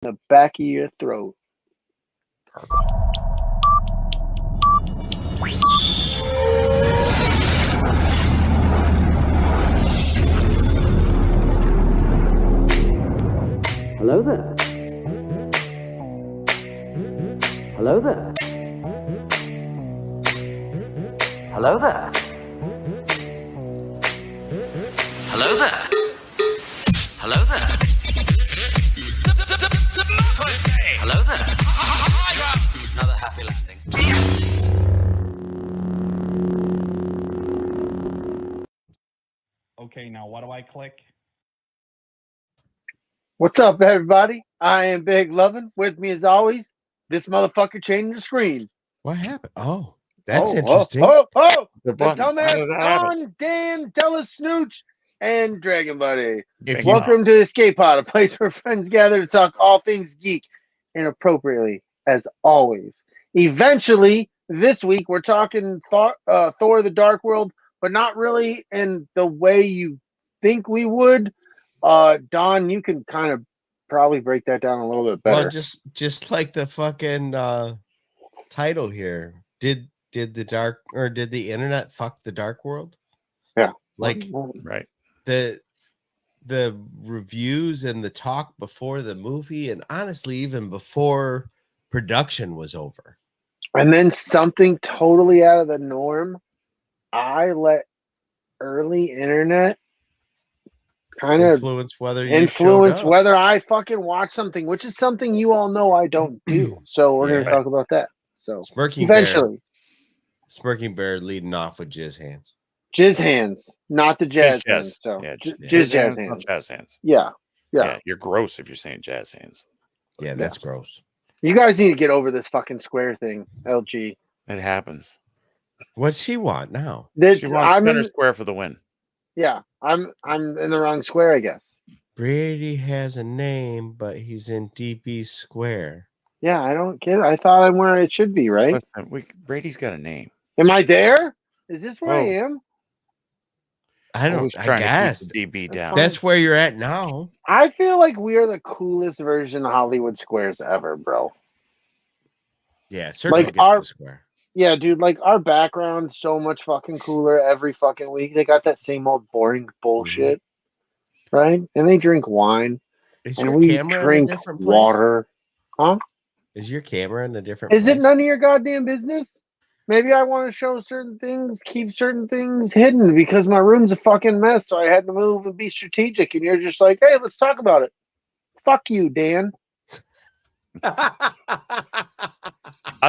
the back of your throat. Hello there. Hello there. Hello there. Hello there. Hello there. Hello there. Another happy landing. Okay, now what do I click? What's up, everybody? I am Big Lovin. With me, as always, this motherfucker changing the screen. What happened? Oh, that's Oh, interesting. The button. How dumbass does that happen? Don, Dan, DellaSnooch, and Dragon Buddy. If Welcome to Escape Pod, a place where friends gather to talk all things geek, inappropriately, as always. Eventually, this week, we're talking Thor The Dark World, but not really in the way you think we would. Don, you can kind of probably break that down a little bit better. Well, just like the fucking title here. Did the internet fuck the dark world? Yeah. Like Right. the reviews and the talk before the movie, and honestly, even before production was over. And then something totally out of the norm. I let early internet kind of Influence whether I fucking watch something, which is something you all know I don't do. So we're going to talk about that. So Smirking Bear leading off with jizz hands. Jizz hands, not the jazz hands. So Yeah, jazz hands. Not jazz hands. Yeah. You're gross if you're saying jazz hands. Yeah, that's gross. You guys need to get over this fucking square thing, LG. It happens. What's she want now? She wants center square for the win. Yeah, I'm in the wrong square, I guess. Brady has a name, but he's in DB square. Yeah, I don't get it. I thought I'm where it should be, right? Listen, Brady's got a name. Am I there? Is this where I am? I guess to keep the DB down. that's where you're at now. I feel like we are the coolest version of Hollywood Squares ever, bro. Yeah, certainly Like gets the square. Yeah, dude, like our background's so much fucking cooler every fucking week. They got that same old boring bullshit, right? And they drink wine, and we drink water. Huh? Is your camera in a different place? Is it none of your goddamn business? Maybe I want to show certain things, keep certain things hidden because my room's a fucking mess, so I had to move and be strategic, and you're just like, hey, let's talk about it. Fuck you, Dan. Not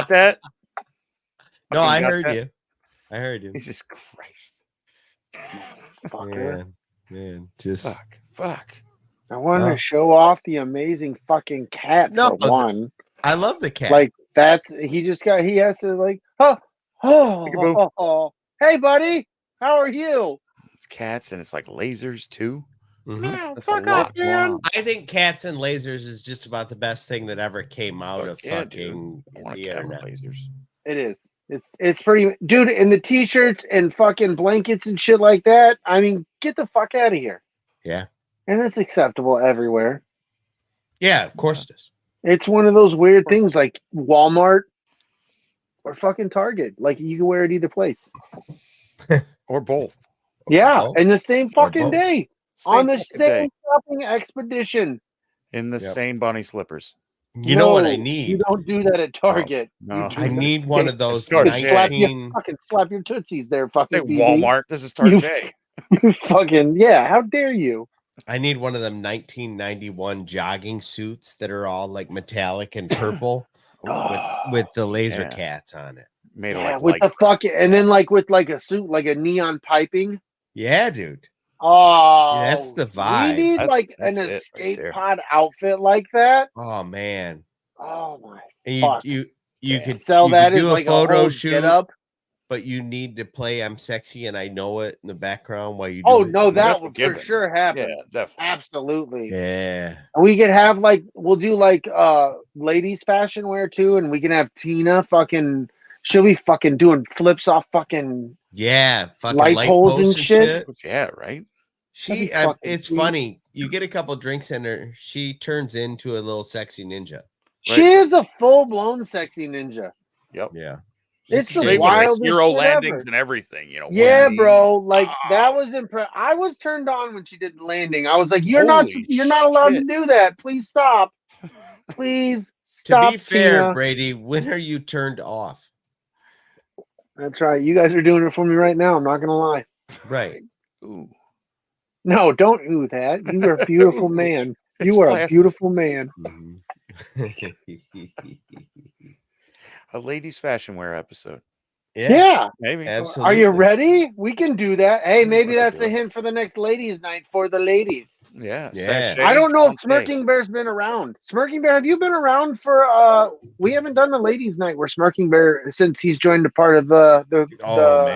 that. No, I heard you. I heard you. Jesus Christ. Man, just fuck. I want to show off the amazing fucking cat for one. I love the cat. Like that, he has to like, hey buddy, how are you? It's cats and it's like lasers too. Mm-hmm. Fuck off, man. I think cats and lasers is just about the best thing that ever came out of fucking the internet. Lasers. It is. It's pretty, dude. And the t-shirts and fucking blankets and shit like that. I mean, get the fuck out of here. Yeah. And it's acceptable everywhere. Yeah, of course it is. It's one of those weird things like Walmart or fucking Target. Like you can wear it either place. Or both. Yeah, in the same fucking day. On the same shopping expedition. In the same bunny slippers. You know what I need? You don't do that at Target. No. I need one of those slap your tootsies there, fucking Walmart. This is Target. You fucking how dare you? I need one of them 1991 jogging suits that are all like metallic and purple with the laser cats on it. Made of with the fucking and then like with like a suit like a neon piping. Yeah, dude. Oh, that's the vibe. We need like an escape pod outfit like that. Oh man. Oh my. And you could sell that do as a like photo a shoot up. But you need to play "I'm Sexy and I Know It" in the background while you do Oh it. no, that would for sure happen. Yeah, definitely. Absolutely. Yeah. We could have we'll do ladies fashion wear too, and we can have Tina fucking she'll be fucking doing flips off fucking fucking light poles and shit. Yeah, right. She, fucking it's sweet. funny. You get a couple drinks in her, she turns into a little sexy ninja. She is a full-blown sexy ninja. Yep. Yeah. It's Just the Straight dangerous. with the wildest hero shit landings ever. and everything, you know. Yeah, one knee. bro. Like that Ah. was impressive. I was turned on when she did the landing. I was like, Holy you're not allowed to shit. do that. Please stop. Please To stop. be fair, Tina. Brady, when are you turned off? That's right. You guys are doing it for me right now. I'm not gonna lie. Right. Ooh. No, don't ooh that. You are a beautiful Ooh, man. it's You are a flat. beautiful man. Mhm. A ladies' fashion wear episode. Yeah. Maybe. Absolutely. Are you ready? We can do that. Hey, Yeah, maybe we can that's do a it. hint for the next ladies' night for the ladies. Yeah. Yeah. I don't know if Shantae. Smirking Bear's been around. Smirking Bear, have you been around for we haven't done the ladies' night where Smirking Bear since he's joined a part of Oh the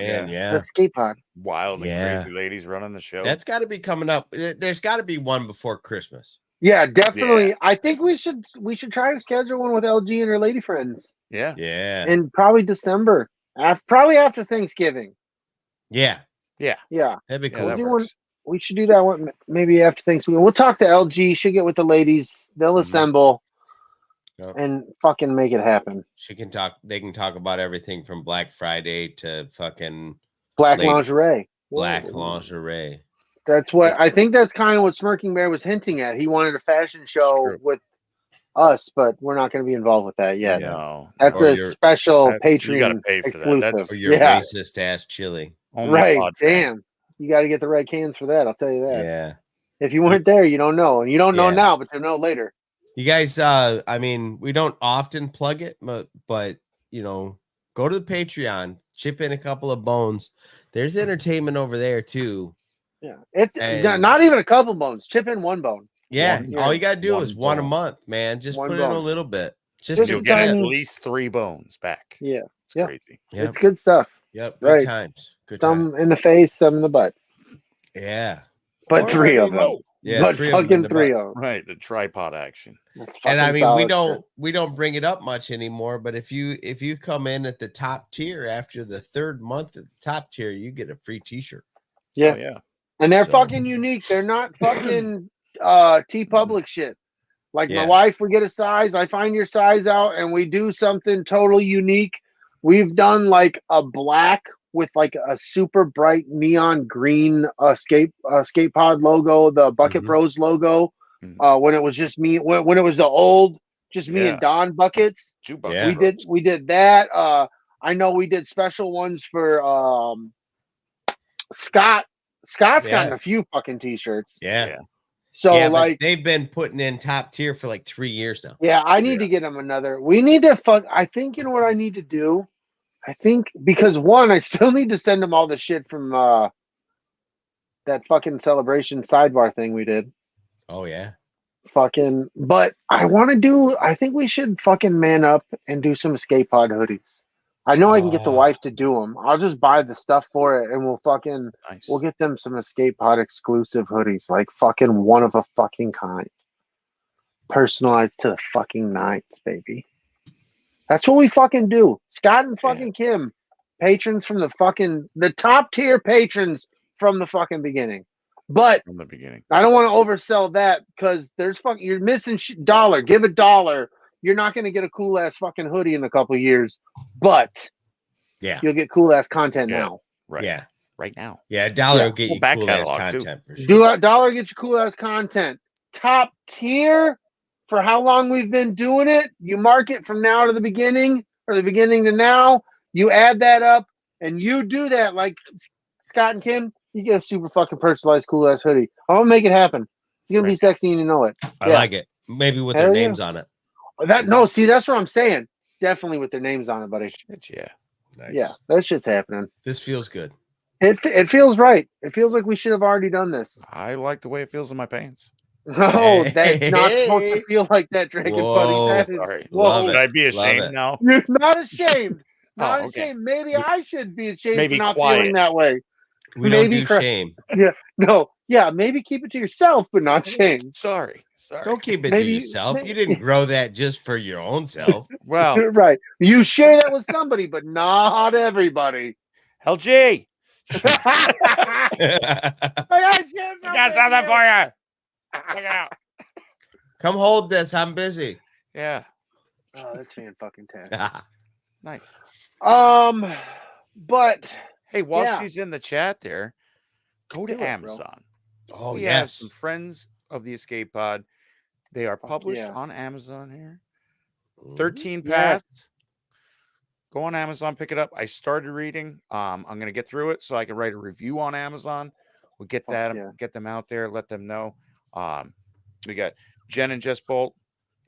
man, yeah. the skate pod. Wild and Yeah. crazy ladies running the show. That's got to be coming up. There's got to be one before Christmas. Yeah, definitely. Yeah. I think we should try to schedule one with LG and her lady friends Yeah. Yeah. in probably December. Probably after Thanksgiving. Yeah. Yeah. Yeah. That'd be Yeah, cool. that do one- works. We should do that one maybe after Thanksgiving. We'll talk to LG. She'll get with the ladies. They'll Mhm. assemble Yep. and fucking make it happen. She can talk. They can talk about everything from Black Friday to fucking Black Lady- lingerie. black Whoa. lingerie. That's what I think. That's kind of what Smirking Bear was hinting at. He wanted a fashion show true. with us, but we're not going to be involved with that yet. Yeah. No. That's Or a your- special That's- you gotta Patreon pay for that. exclusive. That's- Or your yeah, racist ass chili. Only right. pod fan. Damn, you got to get the right cans for that. I'll tell you that. Yeah. If you weren't there, you don't know, and you don't know Yeah. now, but you'll know later. You guys, I mean, we don't often plug it, but you know, go to the Patreon, chip in a couple of bones. There's entertainment over there too. Yeah, it's And- not even a couple bones. Chip in one bone. Yeah, One- all you gotta do one is one a bone. month, man. Just One put in a bone. little bit. Just Just to You'll get at tiny- least 3 bones back. Yeah, It's yeah. crazy. Yep, It's good stuff. yep. Good Right. times. Good times. Some in the face, some in the butt, Yeah, but Or, three I of mean, them. yeah. but 3 of 'em in fucking the three butt. of them. Right. The tripod action. That's And I fucking mean, solid we don't bring it up much anymore. But if you come in at the top tier after the 3rd month at the top tier, you get a free T-shirt. shit. Yeah, Oh, yeah. and they're So- fucking unique. They're not fucking T-Public shit. Like Yeah. my wife would get a size, I find your size out, and we do something totally unique. We've done like a black with like a super bright neon green skate pod logo, the Bucket Mhm. Bros logo. Mhm. When it was just me, when it was the old, just me Yeah. and Don buckets. Jukebox Yeah. We did that. I know we did special ones for Scott. Scott's Yeah. gotten a few fucking t-shirts. Yeah, Yeah. So yeah, but like, they've been putting in top tier for like 3 years now. yeah, I need to get him another. We need to I think you know what I need to do. I think because one, I still need to send him all the shit from that fucking celebration sidebar thing we did. Oh yeah, Fucking, but I think we should fucking man up and do some escape pod hoodies. I know I can get the Oh. wife to do them. I'll just buy the stuff for it and Nice. we'll get them some escape pod exclusive hoodies, like fucking one of a fucking kind. Personalized to the fucking nines, baby. That's what we fucking do. Scott and fucking Kim, patrons from the top tier patrons from the fucking beginning. But From the beginning. I don't want to oversell that because you're missing dollar. Give $1. You're not going to get a cool ass fucking hoodie in a couple of years, but yeah, you'll get cool ass content Yeah. now. Right. yeah, Right now. yeah. $1 Yeah. will get Well, you back cool ass catalog, too. content for sure. Do $1 get you cool ass content. Top tier for how long we've been doing it. You mark it from now to the beginning or the beginning to now. You add that up and you do that like Scott and Kim. You get a super fucking personalized cool ass hoodie. I'm gonna make it happen. It's gonna be Right. sexy and you know it. I Yeah. like it. Maybe with their Hell yeah. names on it. See, that's what I'm saying. Definitely with their names on it, buddy. Shit, yeah. Nice. Yeah, that shit's happening. This feels good. It feels right. It feels like we should have already done this. I like the way it feels in my pants. Oh, that's not supposed to Hey. feel like that, Dragon Whoa. Buddy. That is, Sorry. whoa. Love Should it. I be Love ashamed it. now? You're not ashamed. Not Oh, okay. ashamed. Maybe I should be ashamed Maybe for not quiet. feeling that way. We don't Maybe do cry- shame. No, yeah, maybe keep it to yourself, but not shame. Sorry. Don't keep it to Maybe- yourself. maybe- You didn't grow that just for your own self. Well, Right. You share that with somebody, but not everybody. LG, I I got something for you. Check it out. Come hold this. I'm busy. Yeah. Oh, that's fan-fucking-tastic. Nice. But Hey, while Yeah. she's in the chat there, go Do to it, bro. Amazon. Oh, We have some friends of the Escape Pod. They are published yeah. on Amazon here. Mm-hmm. 13 Yes. paths. Go on Amazon, pick it up. I started reading. I'm going to get through it so I can write a review on Amazon. We'll get get them out there, let them know. We got Jen and Jess Bolt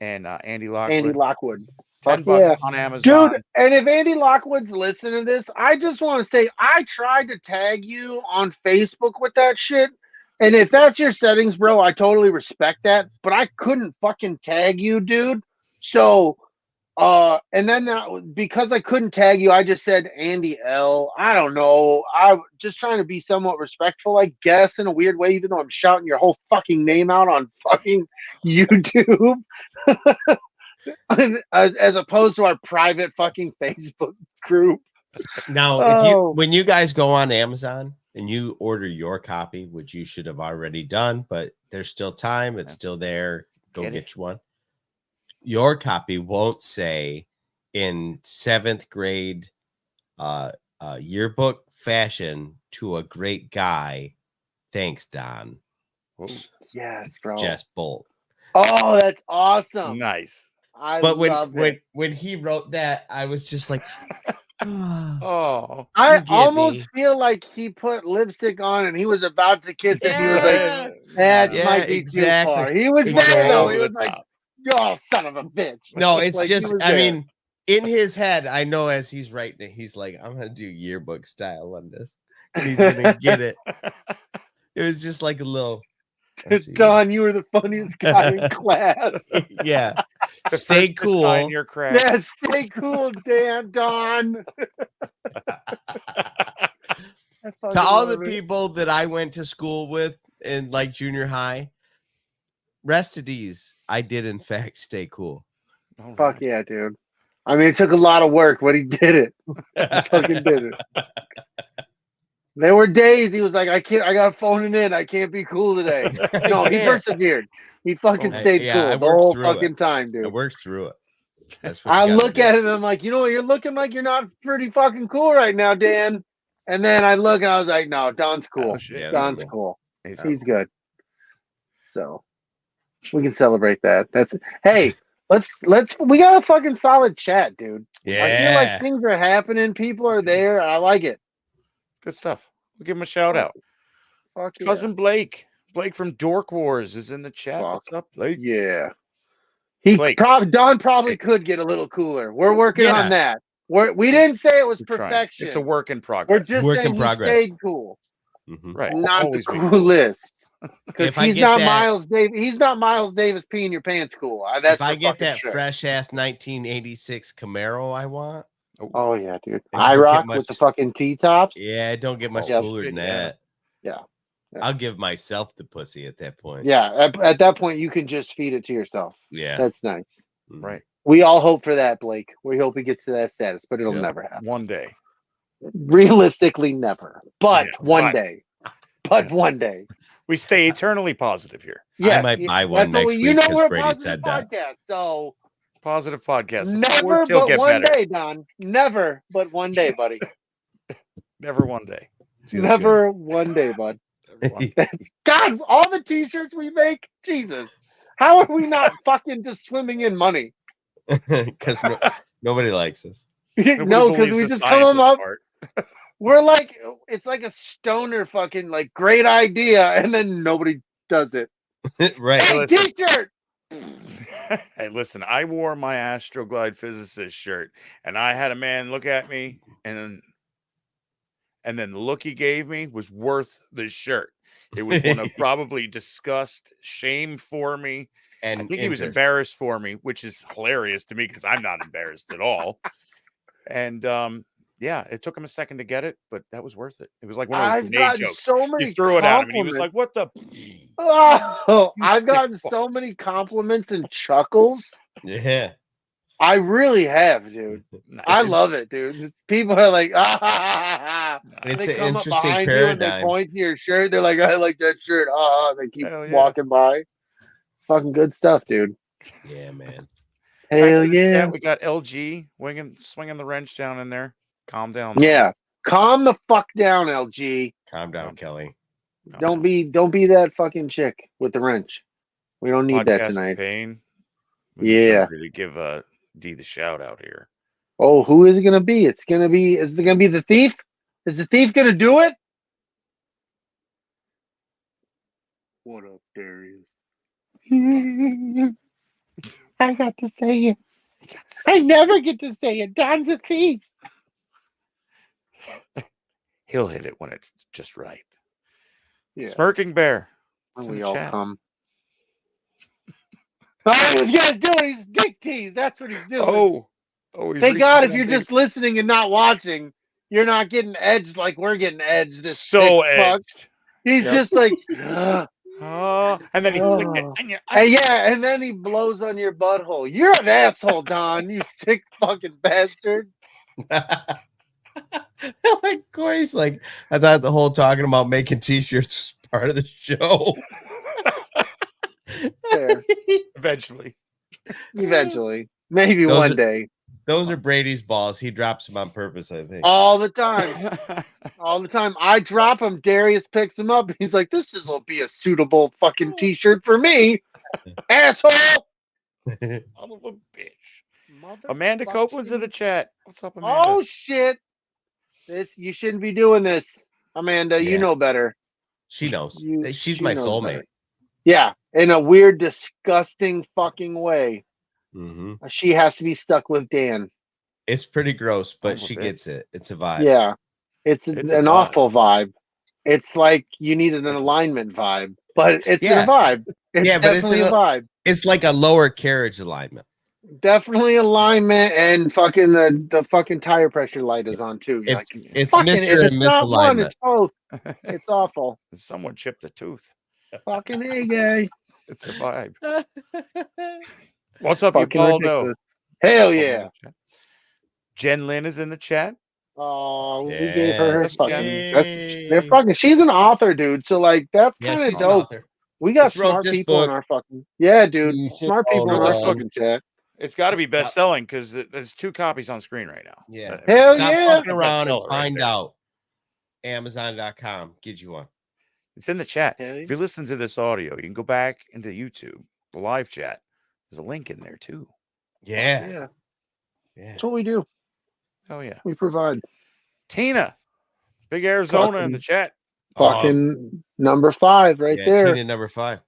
and Andy Lockwood. Andy Lockwood. $10 yeah. on Amazon. Dude, and if Andy Lockwood's listening to this, I just want to say I tried to tag you on Facebook with that shit. And if that's your settings, bro, I totally respect that. But I couldn't fucking tag you, dude. So, and then because I couldn't tag you, I just said Andy L. I don't know. I'm just trying to be somewhat respectful, I guess, in a weird way, even though I'm shouting your whole fucking name out on fucking YouTube. As opposed to our private fucking Facebook group. Now, when you guys go on Amazon and you order your copy, which you should have already done, but there's still time, it's still there. Go get you one. Your copy won't say in 7th grade yearbook fashion to a great guy. Thanks, Don. Yes, bro. Jess Bolt. Oh, that's awesome. Nice. But when he wrote that, I was just like, oh, I almost feel like he put lipstick on and he was about to kiss it. He was like, that might be too far. He was there though. He was like, oh, son of a bitch. No, it's like, just, I mean, in his head, I know as he's writing it, he's like, I'm gonna do yearbook style on this, and he's gonna get it. It was just like a little. Don, you were the funniest guy in class. Yeah. Stay cool. Sign your craft. Yeah, stay cool, Don. To all the people that I went to school with in like junior high, rest at ease. I did, in fact, stay cool. Fuck yeah, dude. I mean, it took a lot of work, but he did it. He fucking did it. There were days he was like, I got phoning in. I can't be cool today. No, he persevered. He fucking stayed cool the whole fucking time, dude. I worked through it. That's what I look at him and I'm like, you know what? You're looking like you're not pretty fucking cool right now, Dan. And then I look and I was like, no, Don's cool. Don's cool. He's good. So we can celebrate that. Hey, we got a fucking solid chat, dude. Yeah. I feel like things are happening. People are there. I like it. Good stuff. We'll give him a shout out. Fuck yeah. Cousin Blake. Blake from Dork Wars is in the chat. What's up, Blake? Yeah. Don probably could get a little cooler. We're working on that. We didn't say it was perfection. It's a work in progress. We're just saying he stayed cool. Mm-hmm. Right. Not the coolest. Because he's not Miles Davis. He's not Miles Davis peeing your pants cool. If I get that fresh ass 1986 Camaro I want. Oh yeah, dude. I rock with the fucking T-tops. Yeah, don't get much cooler than that. Yeah. I'll give myself the pussy at that point. Yeah, at that point you can just feed it to yourself. Yeah. That's nice. Right. We all hope for that, Blake. We hope he gets to that status, but it'll never happen. One day. Realistically, never. But one day. But one day. We stay eternally positive here. Yeah, I might buy one next week because Brady said that. So positive podcast. Never but one day, Don. Never but one day, buddy. Never one day. Never one day, bud. God, all the t-shirts we make, Jesus. How are we not fucking just swimming in money? Because nobody likes us. No, because we just come up. We're like, it's like a stoner fucking like great idea, and then nobody does it. Right. Hey, t-shirt. Hey, listen, I wore my Astroglide physicist shirt, and I had a man look at me, and then the look he gave me was worth the shirt. It was one of probably disgust, shame for me. And I think he was embarrassed for me, which is hilarious to me because I'm not embarrassed at all. And yeah, it took him a second to get it, but that was worth it. It was like one of those grenade jokes. So many you threw it at him, and he was like, "What the?" Oh, I've gotten so many compliments and chuckles. Yeah. I really have, dude. Nice. I love it, dude. People are like, ah, ha, ha, ha, ha. It's They an come up interesting behind you and they paradigm. point to your shirt. They're like, I like that shirt. They keep Hell yeah. walking by. Fucking good stuff, dude. Yeah, man. Back Hell to the yeah. chat, we got LG swinging the wrench down in there. Calm down. though. Yeah. Calm the fuck down, LG. Calm down, Kelly. Don't be that fucking chick with the wrench. We don't need that Podcast tonight. Pain. We need Yeah. somebody to give D the shout out here. Oh, who is it gonna be? Is it gonna be the thief? Is the thief gonna do it? What up, Darius? I got to say it. I never get to say it. Don's a thief. He'll hit it when it's just right. Yeah. Smirking Bear. And It's in we the all chat. come. Oh, he was gonna do it. He's dick teased. That's what he's doing. Oh, he's Thank God if reaching you're down just listening and not watching, you're not getting edged like we're getting edged. This so sick fuck. edged. He's Yep. just like, "Ugh." Oh, and then he flicked it. Oh. And And yeah, and then he blows on your butthole. You're an asshole, Don. You sick fucking bastard. Like Corey's like, I thought the whole talking about making t-shirts was part of the show. Fair. Eventually. Eventually. Maybe Those one are- day. Those are Brady's balls. He drops them on purpose, I think. All the time. All the time. I drop him. Darius picks him up. He's like, this will be a suitable fucking t-shirt for me. Asshole. Son of a bitch. Amanda Copeland's in the chat. What's up, Amanda? Oh shit. You shouldn't be doing this. Amanda, you Yeah. know better. She knows. You- She's she my knows soulmate. better. Yeah. In a weird, disgusting fucking way. Hmm. She has to be stuck with Dan. It's pretty gross, but Oh, she bitch. gets it. It's a vibe. Yeah. It's a an vibe. awful vibe. It's like you needed an alignment vibe, but it's Yeah. a vibe. It's Yeah, but it's definitely a vibe. It's like a lower carriage alignment. Definitely alignment, and fucking the fucking tire pressure light is on too. You're It's like, it's fucking, Mr. if and it's not one, misalignment. it's both. It's awful. Someone chipped a tooth. Fucking A guy. It's a vibe. What's up, you Fucking baldo? ridiculous. Hell yeah. Jen Lynn is in the chat. Oh, we Yeah. gave her Yes, fucking. Yay. They're fucking. She's an author, dude. So like, that's Yeah, kind of she's an dope. author. We got Just wrote smart this people in book. our fucking. Yeah, dude. You should Smart people in follow our them. fucking chat. It's got to be best selling because there's 2 copies on screen right now. Yeah. Hell Stop yeah. fucking around and Bestseller right find there. out. Amazon.com. Get you one. It's in the chat. Hell yeah. If you listen to this audio, you can go back into YouTube, the live chat. There's a link in there too. Yeah. Yeah, Yeah. that's what we do. Oh yeah. We provide. Tina, Big Arizona in the chat. Fucking number 5 right yeah, there. Tina number 5.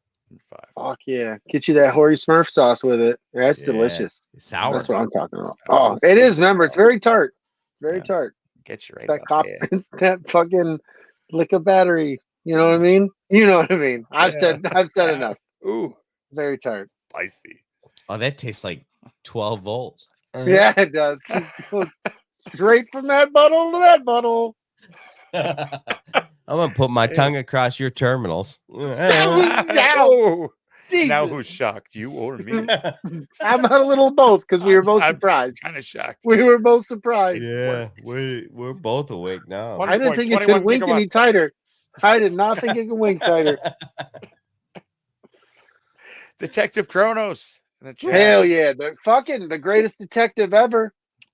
5. Fuck yeah. Get you that Hoary Smurf sauce with it. That's Yeah. delicious. It's sour. That's what I'm talking about. Oh, it is. Remember, it's very tart. Very Yeah. tart. Get you right That up cop, there. that fucking lick of battery. You know what I mean? You know what I mean. I've Yeah. said enough. Ooh, Very tart. spicy. Oh, that tastes like 12 volts. Yeah, it does. Straight from that bottle to that bottle. I'm gonna put my tongue across your terminals. Oh, Jesus. now who's shocked? You or me? I'm not a little both because we were both I'm surprised. Kind of shocked. We were both surprised. Yeah, we're both awake now. What? I didn't think it 21 could wink any gigawatts. tighter. I did not think it could wink tighter. Detective Kronos in the chat. Hell yeah. The greatest detective ever.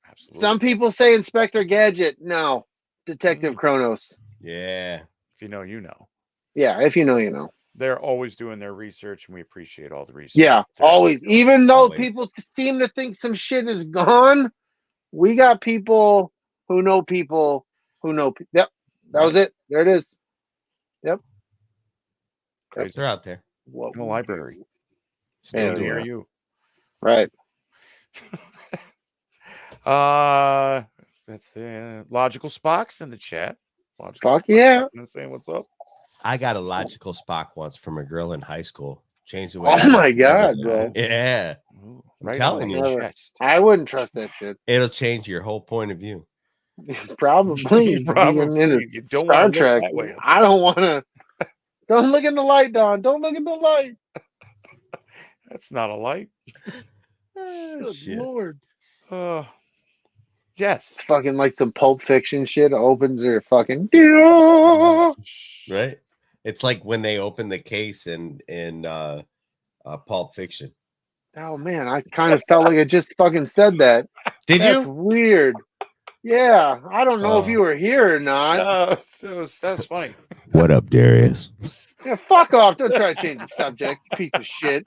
Absolutely. Some people say Inspector Gadget. No. Detective Kronos. Yeah. If you know, you know. Yeah, if you know, you know. They're always doing their research, and we appreciate all the research. Yeah, They're- always. Even though Always. people seem to think some shit is gone, we got people who know people who know. Yep, that was it. There it is. Crazy. They're out there. What In the library. Still Hell doing Near yeah. you. Right. That's Logical Spock's in the chat. Logical Fuck Spock's yeah. popping and saying what's up. I got a logical Spock once from a girl in high school. Changed the way. Oh my God, bro. Yeah. Ooh, I'm right telling on you. the Never. chest. I wouldn't trust that shit. It'll change your whole point of view. Probably. Probably. Being in a You don't Star wanna look Trek. that way. I don't want to. Don't look in the light, Don. Don't look in the light. That's not a light. Good Shit. Lord. Yes. It's fucking like some Pulp Fiction shit. Opens her fucking. Right. It's like when they open the case in Pulp Fiction. Oh man, I kind of felt like I just fucking said that. Did That's you? weird. Yeah, I don't know if Oh. you were here or not. No, that's funny. What up, Darius? Yeah, fuck off. Don't try to change the subject, you piece of shit.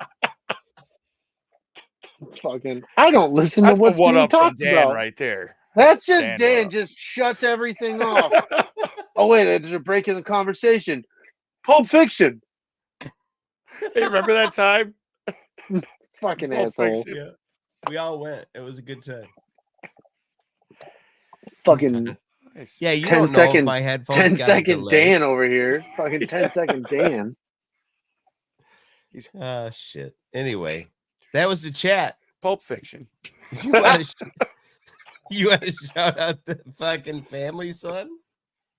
Fucking, I don't listen That's to what's a one being up from talked Dan about. right there. That's just Dan Dan one-up. just shuts everything off. Oh wait, there's a break in the conversation. Pulp Fiction. Hey, remember that time? Fucking Pulp asshole. Fiction. Yeah. We all went. It was a good time. Fucking Nice. Yeah, you 10 don't know if second- my headphones 10 got a second delay. Dan over here. Fucking 10-second Dan. Shit. Anyway, that was the chat. Pulp Fiction. You want to shout out the fucking family, son?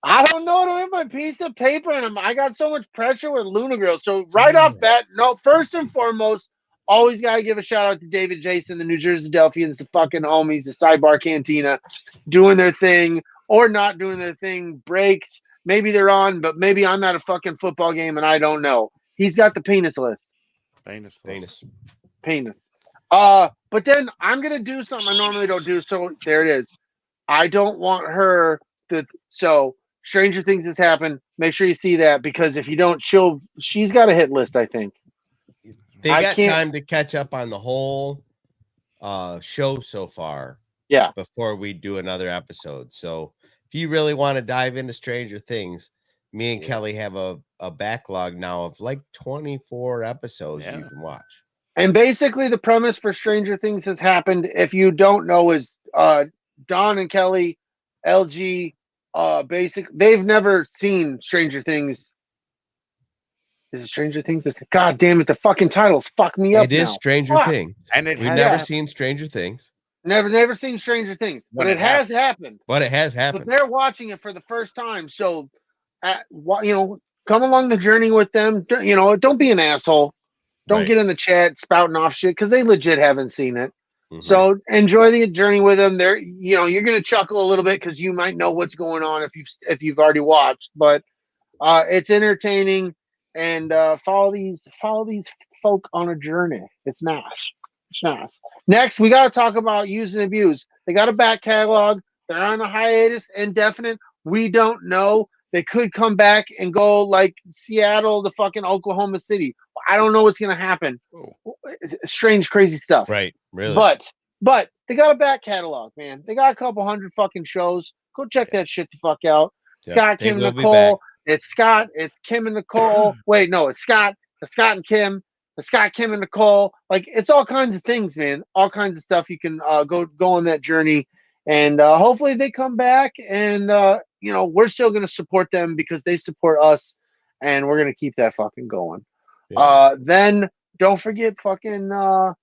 I don't know. I don't have my piece of paper, and I got so much pressure with Luna Girl. So right off bat, no. First and foremost, always gotta give a shout out to David, Jason, the New Jersey Delphians, the fucking homies, the Sidebar Cantina, doing their thing or not doing their thing. Breaks. Maybe they're on, but maybe I'm at a fucking football game and I don't know. He's got the penis list. Penis. But then I'm gonna do something I normally don't do. So there it is. I don't want her to. So Stranger Things has happened. Make sure you see that because if you don't, she's got a hit list. I think They got time to catch up on the whole show so far. Yeah. Before we do another episode. So if you really want to dive into Stranger Things, me and Kelly have a backlog now of like 24 episodes you can watch. And basically the premise for Stranger Things has happened. If you don't know, is Don and Kelly, LG, they've never seen Stranger Things. Is it Stranger Things? God damn it, the fucking titles fuck me up. It is now. Stranger Things. And we've never seen Stranger Things. Never seen Stranger Things. But it has happened. But it has happened. But they're watching it for the first time. So come along the journey with them. Don't be an asshole. Don't get in the chat spouting off shit because they legit haven't seen it. Mm-hmm. So enjoy the journey with them. You're gonna chuckle a little bit because you might know what's going on if you've already watched. But it's entertaining and follow these folk on a journey. It's nice. It's nice. Next, we got to talk about Use and Abuse. They got a back catalog. They're on a hiatus, indefinite. We don't know. They could come back and go like Seattle to fucking Oklahoma City. I don't know what's going to happen. Strange, crazy stuff. Right. Really. But they got a back catalog, man. They got a couple hundred fucking shows. Go check that shit the fuck out. Yeah, Scott, Kim, and Nicole. It's Scott. It's Kim and Nicole. Wait, no, it's Scott. The Scott and Kim. The Scott, Kim, and Nicole. Like, it's all kinds of things, man. All kinds of stuff. You can go on that journey. And hopefully they come back and we're still going to support them because they support us and we're going to keep that fucking going. Yeah. Then don't forget fucking our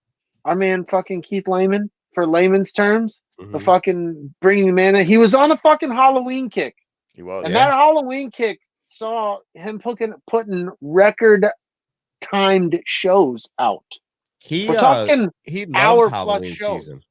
man fucking Keith Layman for layman's terms. Mm-hmm. The fucking bringing the man in. He was on a fucking Halloween kick. He was. And that Halloween kick saw him putting record timed shows out. He loves Halloween season.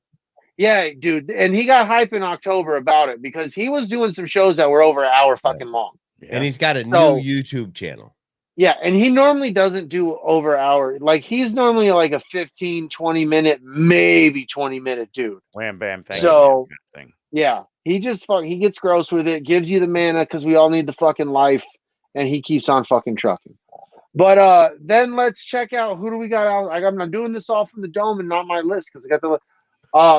Yeah, dude, and he got hype in October about it because he was doing some shows that were over an hour fucking long. Yeah. And he's got a new YouTube channel. Yeah, and he normally doesn't do over an hour. Like, he's normally like a 15, 20-minute, maybe 20-minute dude. Wham, bam, thank you. Thing. Yeah, he gets gross with it, gives you the mana because we all need the fucking life, and he keeps on fucking trucking. But then let's check out who do we got out. I'm not doing this all from the dome and not my list because I got the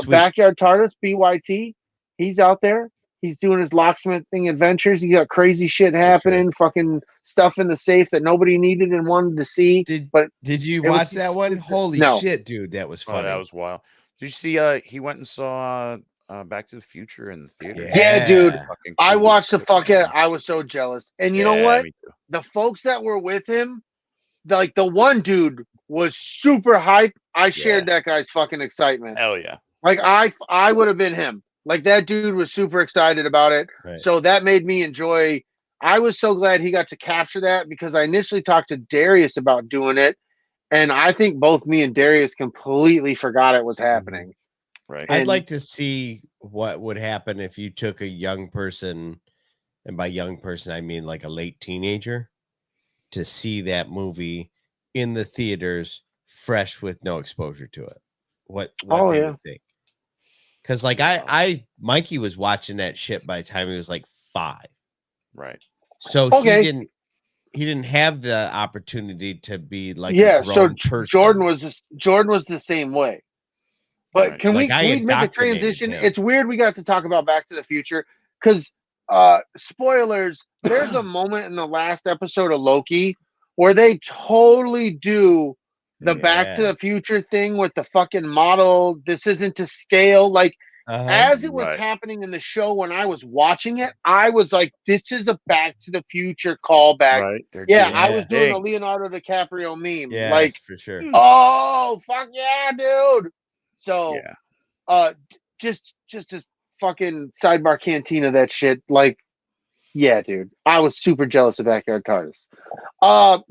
Backyard Tartarus, BYT. He's out there. He's doing his locksmith thing adventures. He got crazy shit happening, fucking stuff in the safe that nobody needed and wanted to see. Did you watch that one? Holy shit, dude, that was funny. That was wild. Did you see he went and saw Back to the Future in the theater? Yeah, dude. I watched the fuck out. I was so jealous. And you know what? The folks that were with him, like the one dude was super hype. I shared that guy's fucking excitement. Hell yeah. Like I would have been him. Like that dude was super excited about it. Right. So that made me enjoy. I was so glad he got to capture that because I initially talked to Darius about doing it. And I think both me and Darius completely forgot it was happening. Right. I'd And- like to see what would happen if you took a young person, and by young person I mean like a late teenager, to see that movie in the theaters, fresh with no exposure to it. What they would think. Because like Mikey was watching that shit by the time he was like 5. Right. So Okay. he didn't have the opportunity to be like yeah. a So grown person. Jordan was the same way. But Right. can Like, I we make a indoctrinated transition? him. It's weird we got to talk about Back to the Future because spoilers, there's a moment in the last episode of Loki where they totally do the Back to Yeah. the Future thing with the fucking model. This isn't to scale. Like as it was Right. happening in the show when I was watching it, I was like, this is a Back to the Future callback. Right. They're Yeah, doing I their was doing a thing. Leonardo DiCaprio meme. Yeah, Like, for sure. oh fuck yeah, dude. So Yeah. just this fucking sidebar cantina that shit. Like, yeah, dude. I was super jealous of Backyard TARDIS.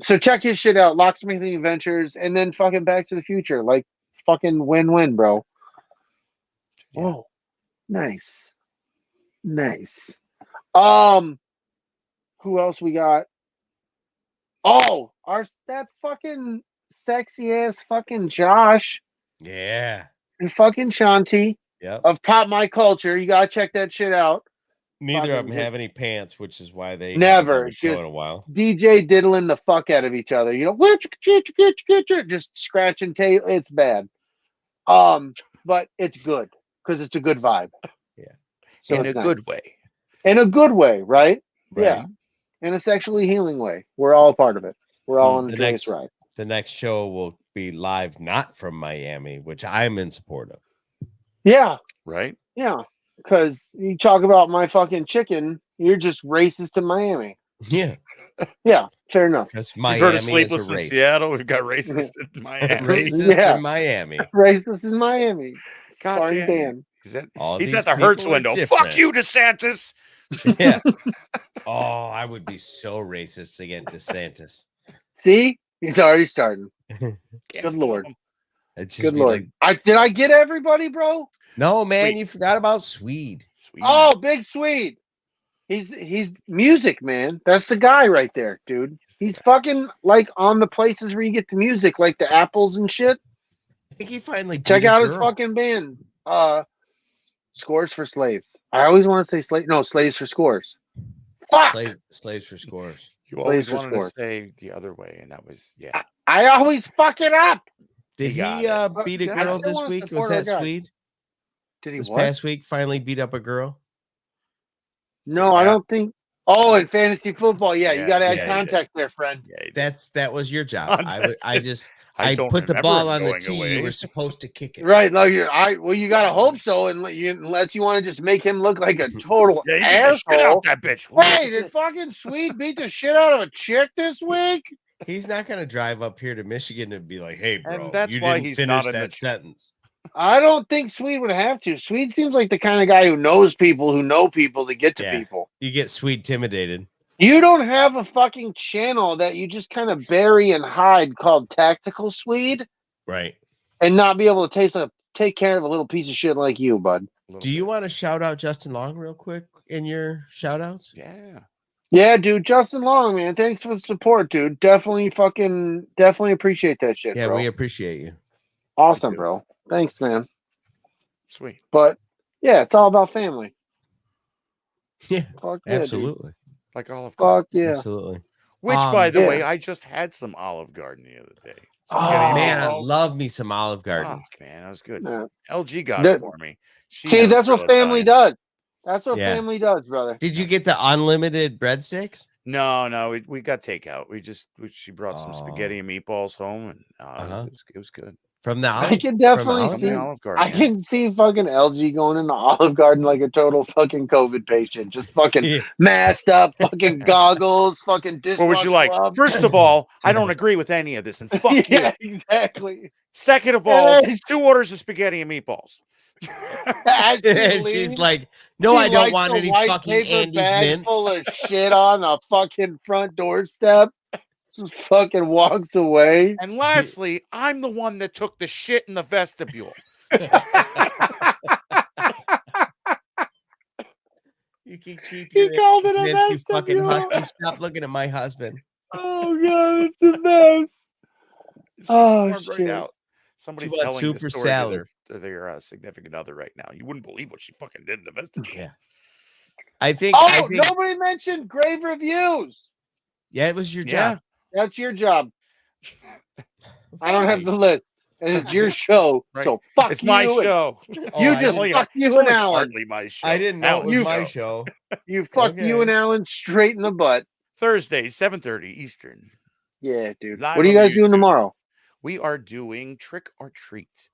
So check his shit out, Locksmithing Adventures, and then fucking Back to the Future. Like fucking win-win, bro. Yeah. Oh, nice. Who else we got? Oh, that fucking sexy ass fucking Josh Yeah. and fucking Shanti Yep. of Pop My Culture. You gotta check that shit out. Neither of fucking them have any pants, which is why they Never, haven't done a show just in a while. DJ diddling the fuck out of each other. You know, just scratching tail. It's bad. But it's good because it's a good vibe. Yeah. So In a it's nice. good way. In a good way, right? Right. Yeah. In a sexually healing way. We're all a part of it. We're all on the The joyous ride. The next show will be live, not from Miami, which I'm in support of. Yeah. Right. Yeah. Because you talk about my fucking chicken, you're just racist to Miami. Yeah. Yeah. Fair enough. Because We've heard Miami of is Sleepless a in race. Seattle. We've got racist in Miami. Racist Yeah. in Miami. Racist in Miami. God Starring damn you. Dan. These He's at the Hertz people are window. different. Fuck you, DeSantis. Yeah. Oh, I would be so racist against DeSantis. See? He's already starting. Can't Good stop Lord. him. It'd just Good be Lord. like, Did I get everybody, bro? no, man, Sweet. you forgot about Swede. Sweet. Oh, Big Swede. He's music, man. That's the guy right there, dude. He's fucking like on the places where you get the music, like the Apples and shit. I think he finally Check beat a out his girl. fucking band. Scores for Slaves. I always want to say Slaves for Scores. Fuck. Slaves for Scores. You always Slaves for wanted to scores. say the other way, and that was I always fuck it up. Did He he got beat a I girl still this wanna week? Was support our that guy. Swede? Did he This what? past week finally beat up a girl? No, I Yeah. don't think. Oh, in fantasy football, yeah, you Yeah, got to add yeah, context there, friend. Yeah, he did. That was your job. I don't put the remember ball him on the going tee. away. You were supposed to kick it. Right? No, you got to hope so, unless you want to just make him look like a total Yeah, he beat the shit out asshole. that bitch. Wait, did fucking Sweet beat the shit out of a chick this week? He's not going to drive up here to Michigan and be like, "Hey, bro, And that's you why didn't he's finish not in that the- sentence." I don't think Sweet would have to. Sweet seems like the kind of guy who knows people who know people to get to Yeah. people. You get Swede intimidated. You don't have a fucking channel that you just kind of bury and hide called Tactical Swede Right. and not be able to take care of a little piece of shit like you, bud. Do you want to shout out Justin Long real quick in your shout outs? Yeah. Yeah, dude, Justin Long, man. Thanks for the support, dude. Definitely appreciate that shit, Yeah, bro. we appreciate you. Awesome, bro. Thanks, man. Sweet. But yeah, it's all about family. Yeah, Fuck yeah, dude. absolutely. Like Olive Garden. Fuck yeah. Absolutely. Which, by the yeah. way, I just had some Olive Garden the other day. Oh, Spaghetti Man, I meatballs. love me some Olive Garden. Fuck, man, that was good. Yeah. LG got That- it for me. She See, had a that's what real family Italian. does. That's what Yeah. family does, brother. Did you get the unlimited breadsticks? No, we got takeout. She brought some Oh. spaghetti and meatballs home, and Uh-huh. it was good. From the I Olive? can from definitely Olive From the see. Olive Garden. I yeah. can see fucking LG going into Olive Garden like a total fucking COVID patient, just fucking Yeah. masked up, fucking goggles, fucking dishwasher. What would you like? gloves. First of all, I don't agree with any of this, and fuck yeah, you. exactly. Second of all, Yes. 2 orders of spaghetti and meetballs. As she And she's leaves, like, "No, she I don't lights want a any white fucking paper Andy's bag mints." full of shit on the fucking front doorstep. Just fucking walks away. And lastly, I'm the one that took the shit in the vestibule. You can keep He your called it a Vince, you fucking vestibule. husky. Stop looking at my husband. Oh god, it's the best. She Oh, stormed right shit. out. Somebody's wants telling super the story salad. to their significant other right now. You wouldn't believe what she fucking did in the vestibule. Yeah. I think Nobody mentioned grave reviews. Yeah, it was your job. That's your job. I don't have the list. And it's your show. Right. So fuck it's you. my show. You just fuck you it's and only Alan. Hardly my show. I didn't know it was my show. You fuck you and Alan straight in the butt. Thursday, 7:30 Eastern. Yeah, dude. Live What are you on guys doing YouTube. tomorrow? We are doing Trick or Treat.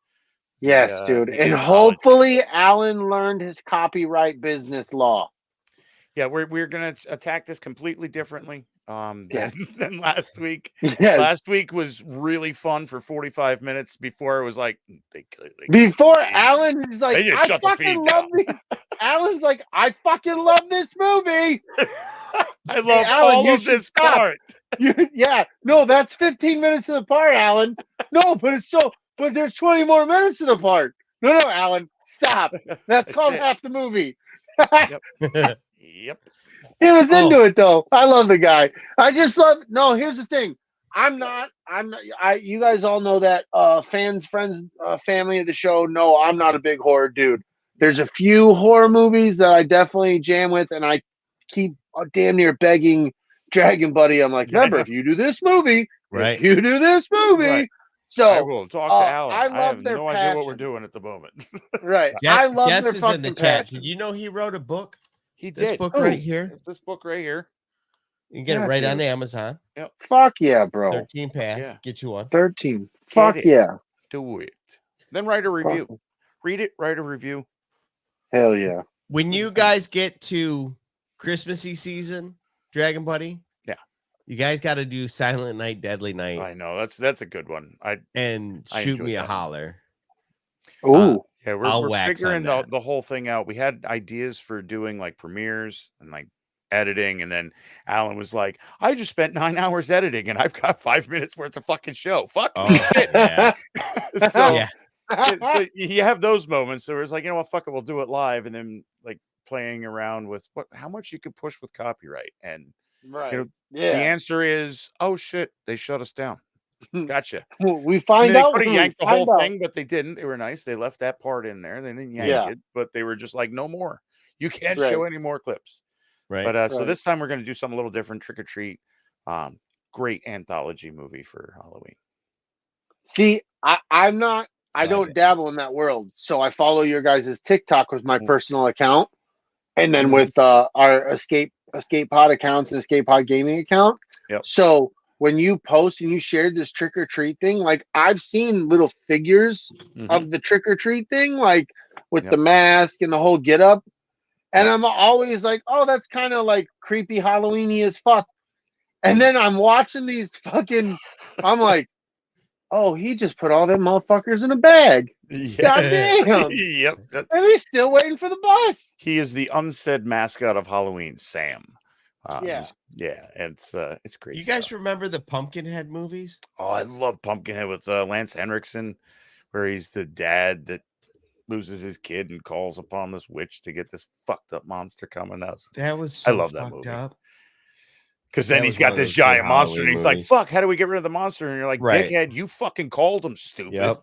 Yes, dude. the And anthology. hopefully Alan learned his copyright business law. Yeah, we're gonna attack this completely differently than last week. Yes. Last week was really fun for 45 minutes. Before it was like Before Alan is like, they just I shut the fucking feed love down. this. Alan's like, I fucking love this movie. I love Alan, all you of should this stop. part. Yeah, no, that's 15 minutes of the part, Alan. No, but there's 20 more minutes of the part. No, Alan, stop. That's called half the movie. Yep. He was into it though. I love the guy. I just love. No, here's the thing. I'm not. You guys all know that. Fans, friends, family of the show know I'm not a big horror dude. There's a few horror movies that I definitely jam with, and I keep damn near begging Dragon Buddy. I'm like, remember, if you do this movie, right? If you do this movie. Right. So I will talk to Alan. I love have their no idea what we're doing at the moment. Right. I love Jess their is fucking in the chat. passion. Did you know he wrote a book? He this did. book right here. It's this book right here. You can get it right on Amazon. Yep. Fuck yeah, bro. 13 pads. Get you one. 13. Fuck yeah. Do it. Then write a review. Read it, write a review. Hell yeah. When you guys get to Christmassy season, Dragon Buddy, you guys got to do Silent Night, Deadly Night. I know that's a good one. I shoot me a holler. Ooh. Yeah, we're figuring the whole thing out. We had ideas for doing like premieres and like editing, and then Alan was like, "I just spent 9 hours editing, and I've got 5 minutes worth of fucking show." Fuck shit. Yeah. So you have those moments. So it was like, you know what, fuck it, we'll do it live, and then like playing around with how much you could push with copyright, and the answer is, oh shit, they shut us down. Gotcha. We find out. They could have yanked the whole thing, but they didn't. They were nice. They left that part in there. They didn't yank it, but they were just like, no more. You can't show any more clips. Right. But so this time we're going to do something a little different. Trick or Treat. Great anthology movie for Halloween. See, I'm not. I don't dabble in that world, so I follow your guys' TikTok with my personal account, and then with our Escape Pod accounts and Escape Pod Gaming account. Yep. So when you post and you shared this trick or treat thing, like I've seen little figures of the trick or treat thing, like with the mask and the whole get up. And I'm always like, oh, that's kind of like creepy Halloween-y as fuck. And then I'm watching these fucking, I'm like, oh, he just put all them motherfuckers in a bag. God damn. Yep. And he's still waiting for the bus. He is the unsaid mascot of Halloween, Sam. And it's great. You guys remember the Pumpkinhead movies? Oh, I love Pumpkinhead with Lance Henriksen, where he's the dad that loses his kid and calls upon this witch to get this fucked up monster coming out. That was so I love that movie. Because That then he's was got one of this those giant good monster, and Halloween he's like, movies. "Fuck, how do we get rid of the monster?" And you're like, Right. "Dickhead, you fucking called him, stupid." Yep.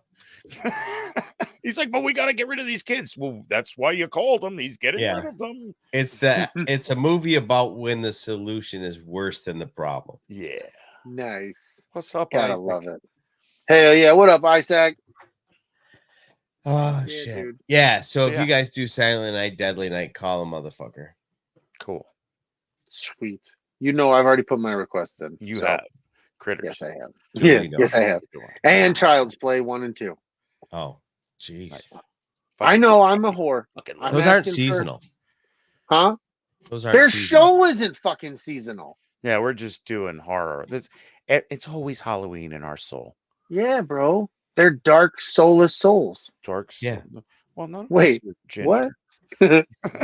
He's like, "But we got to get rid of these kids." Well, that's why you called him. He's getting Yeah. rid of them. It's a movie about when the solution is worse than the problem. Yeah. Nice. What's up, Gotta Isaac? love it. Hell yeah. What up, Isaac? Oh Yeah, shit. dude. Yeah. So if Yeah. you guys do Silent Night, Deadly Night, call a motherfucker. Cool. Sweet. You know I've already put my request in. You so, have critters. Yes, I have. Do Yeah, we know? yes, I have. And Child's Play 1 and 2. Oh, jeez. Nice. I know I'm a whore. Fucking I'm Those aren't asking for- seasonal. Huh? Those aren't Their seasonal. show isn't fucking seasonal. Yeah, we're just doing horror. It's always Halloween in our soul. Yeah, bro. They're dark, soulless souls. Darks. Yeah. Well, none of Wait, us are ginger. What?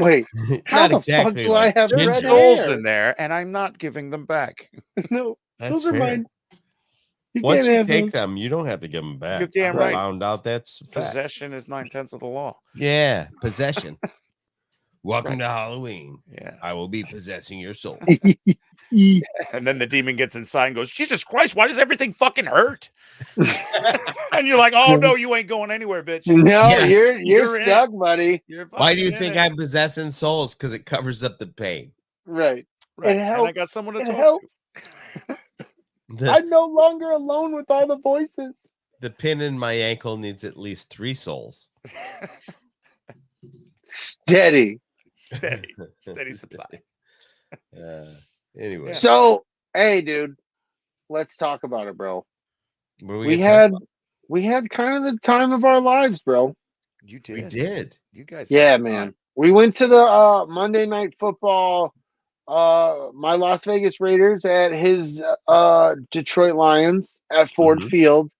Wait, how Not the exactly fuck do I like have There's red ginger. souls hair? in there, and I'm not giving them back. No, That's Those are fair. mine. You Once can't you have take those. them, you don't have to give them back. You're damn I right. found out that's a fact. Possession is 9/10 of the law. Yeah, possession. Welcome Right. to Halloween. Yeah. I will be possessing your soul. And then the demon gets inside and goes, Jesus Christ, why does everything fucking hurt? And you're like, oh no, you ain't going anywhere, bitch. No, Yeah. you're You're in stuck, buddy. Why do you fucking think in it. I'm possessing souls? Because it covers up the pain. Right. Right. It And I helps. got someone to It talk helps. to. I'm no longer alone with all the voices. The pin in my ankle needs at least 3 souls. Steady. Steady supply. Anyway, So, hey, dude, let's talk about it, bro. what We gonna talk had kind of the time of our lives, bro. You about? did. We did. You guys. Yeah, had man. time. We went to the Monday Night Football. My Las Vegas Raiders at his Detroit Lions at Ford Mhm. Field,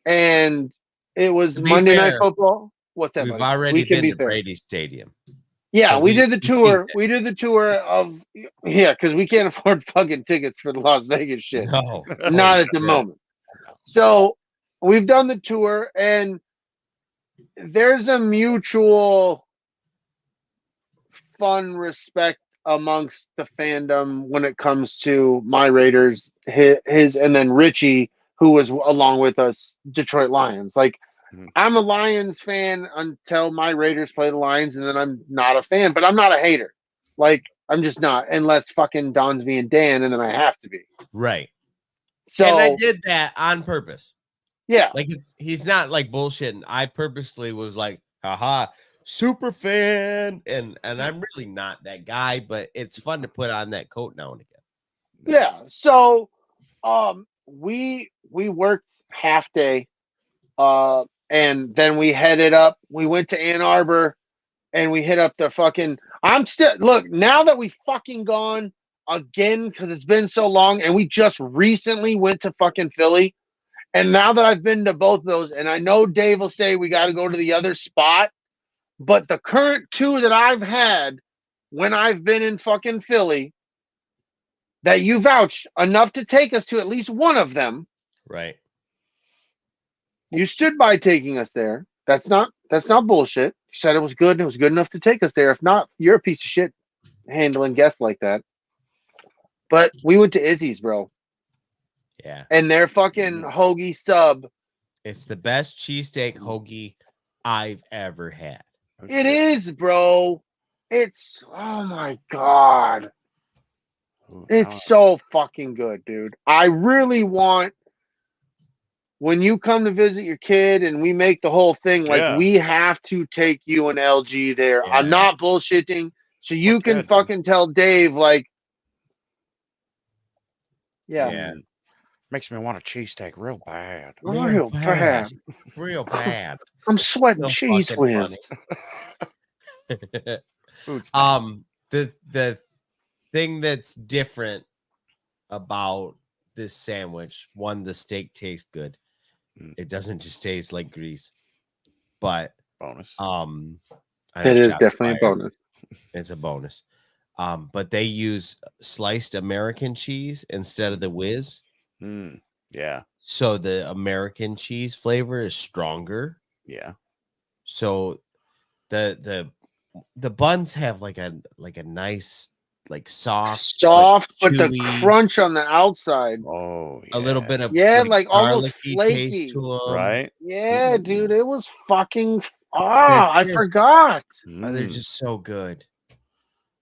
and it was To be Monday Night fair, Football. What's that? We've buddy? already We can been be to fair. Brady Stadium. Yeah, So we did the we've seen tour. it. We did the tour of because we can't afford fucking tickets for the Las Vegas shit. No, Not at the moment. So we've done the tour, and there's a mutual fun respect amongst the fandom when it comes to my Raiders, his and then Richie, who was along with us, Detroit Lions. Like, I'm a Lions fan until my Raiders play the Lions, and then I'm not a fan, but I'm not a hater. Like, I'm just not, unless fucking Don's being Dan, and then I have to be. right. So, And I did that on purpose. yeah. Like, he's not like bullshitting. I purposely was like, haha, super fan. And I'm really not that guy, but it's fun to put on that coat now and again. Yeah. So we worked half day and then we headed up. We went to Ann Arbor and we hit up the fucking look, now that we fucking gone again because it's been so long and we just recently went to fucking Philly. And now that I've been to both of those, and I know Dave will say we got to go to the other spot, but the current 2 that I've had when I've been in fucking Philly that you vouched enough to take us to at least one of them. Right. You stood by taking us there. That's not bullshit. You said it was good and it was good enough to take us there. If not, you're a piece of shit handling guests like that. But we went to Izzy's, bro. Yeah. And their fucking hoagie sub. It's the best cheesesteak hoagie I've ever had. It is, bro. It's, oh my God. It's so fucking good, dude. I really want, when you come to visit your kid and we make the whole thing, like, we have to take you and LG there. Yeah. I'm not bullshitting. So you Fuck can yeah, fucking tell Dave, like, yeah. Makes me want a cheesesteak real bad. Real bad. Real bad. I'm sweating So cheese fucking whiz. Food the thing that's different about this sandwich, one, the steak tastes good. It doesn't just taste like grease, but bonus. It is definitely a bonus. It's a bonus. But they use sliced American cheese instead of the whiz. Yeah. So the American cheese flavor is stronger. Yeah. So the buns have like a nice, like soft, but the crunch on the outside. Oh, yeah. A little bit of like almost garlicky flaky taste to them. Right? Yeah, dude, it was fucking. I forgot. They're just so good.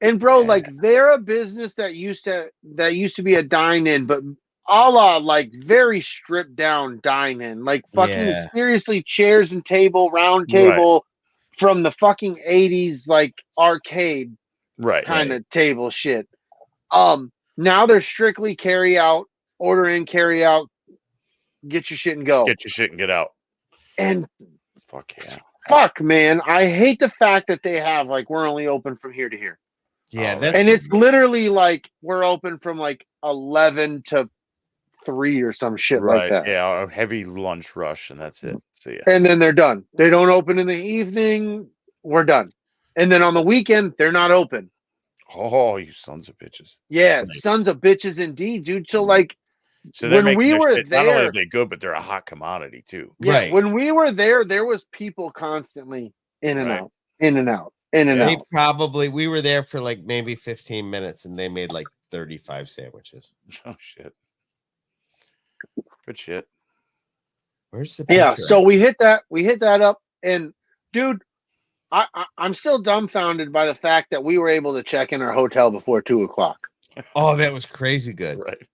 And bro, like, they're a business that used to be a dine-in, but a la like very stripped down dine-in, like fucking seriously chairs and table, round table from the fucking 80s, like arcade kind of table shit. Now they're strictly carry out, order in, carry out, get your shit and go. Get your shit and get out. And fuck yeah. Fuck, man. I hate the fact that they have like we're only open from here to here. Yeah, and it's literally like we're open from like 11 to 3 or some shit like that. Yeah, a heavy lunch rush, and that's it. See ya. And then they're done. They don't open in the evening. We're done. And then on the weekend, they're not open. Oh, you sons of bitches. Yeah, sons of bitches indeed, dude. So like So they're when making we their were shit, not only there, are they good, but they're a hot commodity too. yeah, Right. when we were there was people constantly in and Right. out, in and out, in and They out. we were there for like maybe 15 minutes and they made like 35 sandwiches. Oh shit. Good shit. Where's the Yeah, picture so at? we hit that up, and dude, I'm still dumbfounded by the fact that we were able to check in our hotel before 2:00. Oh, that was crazy good. Right.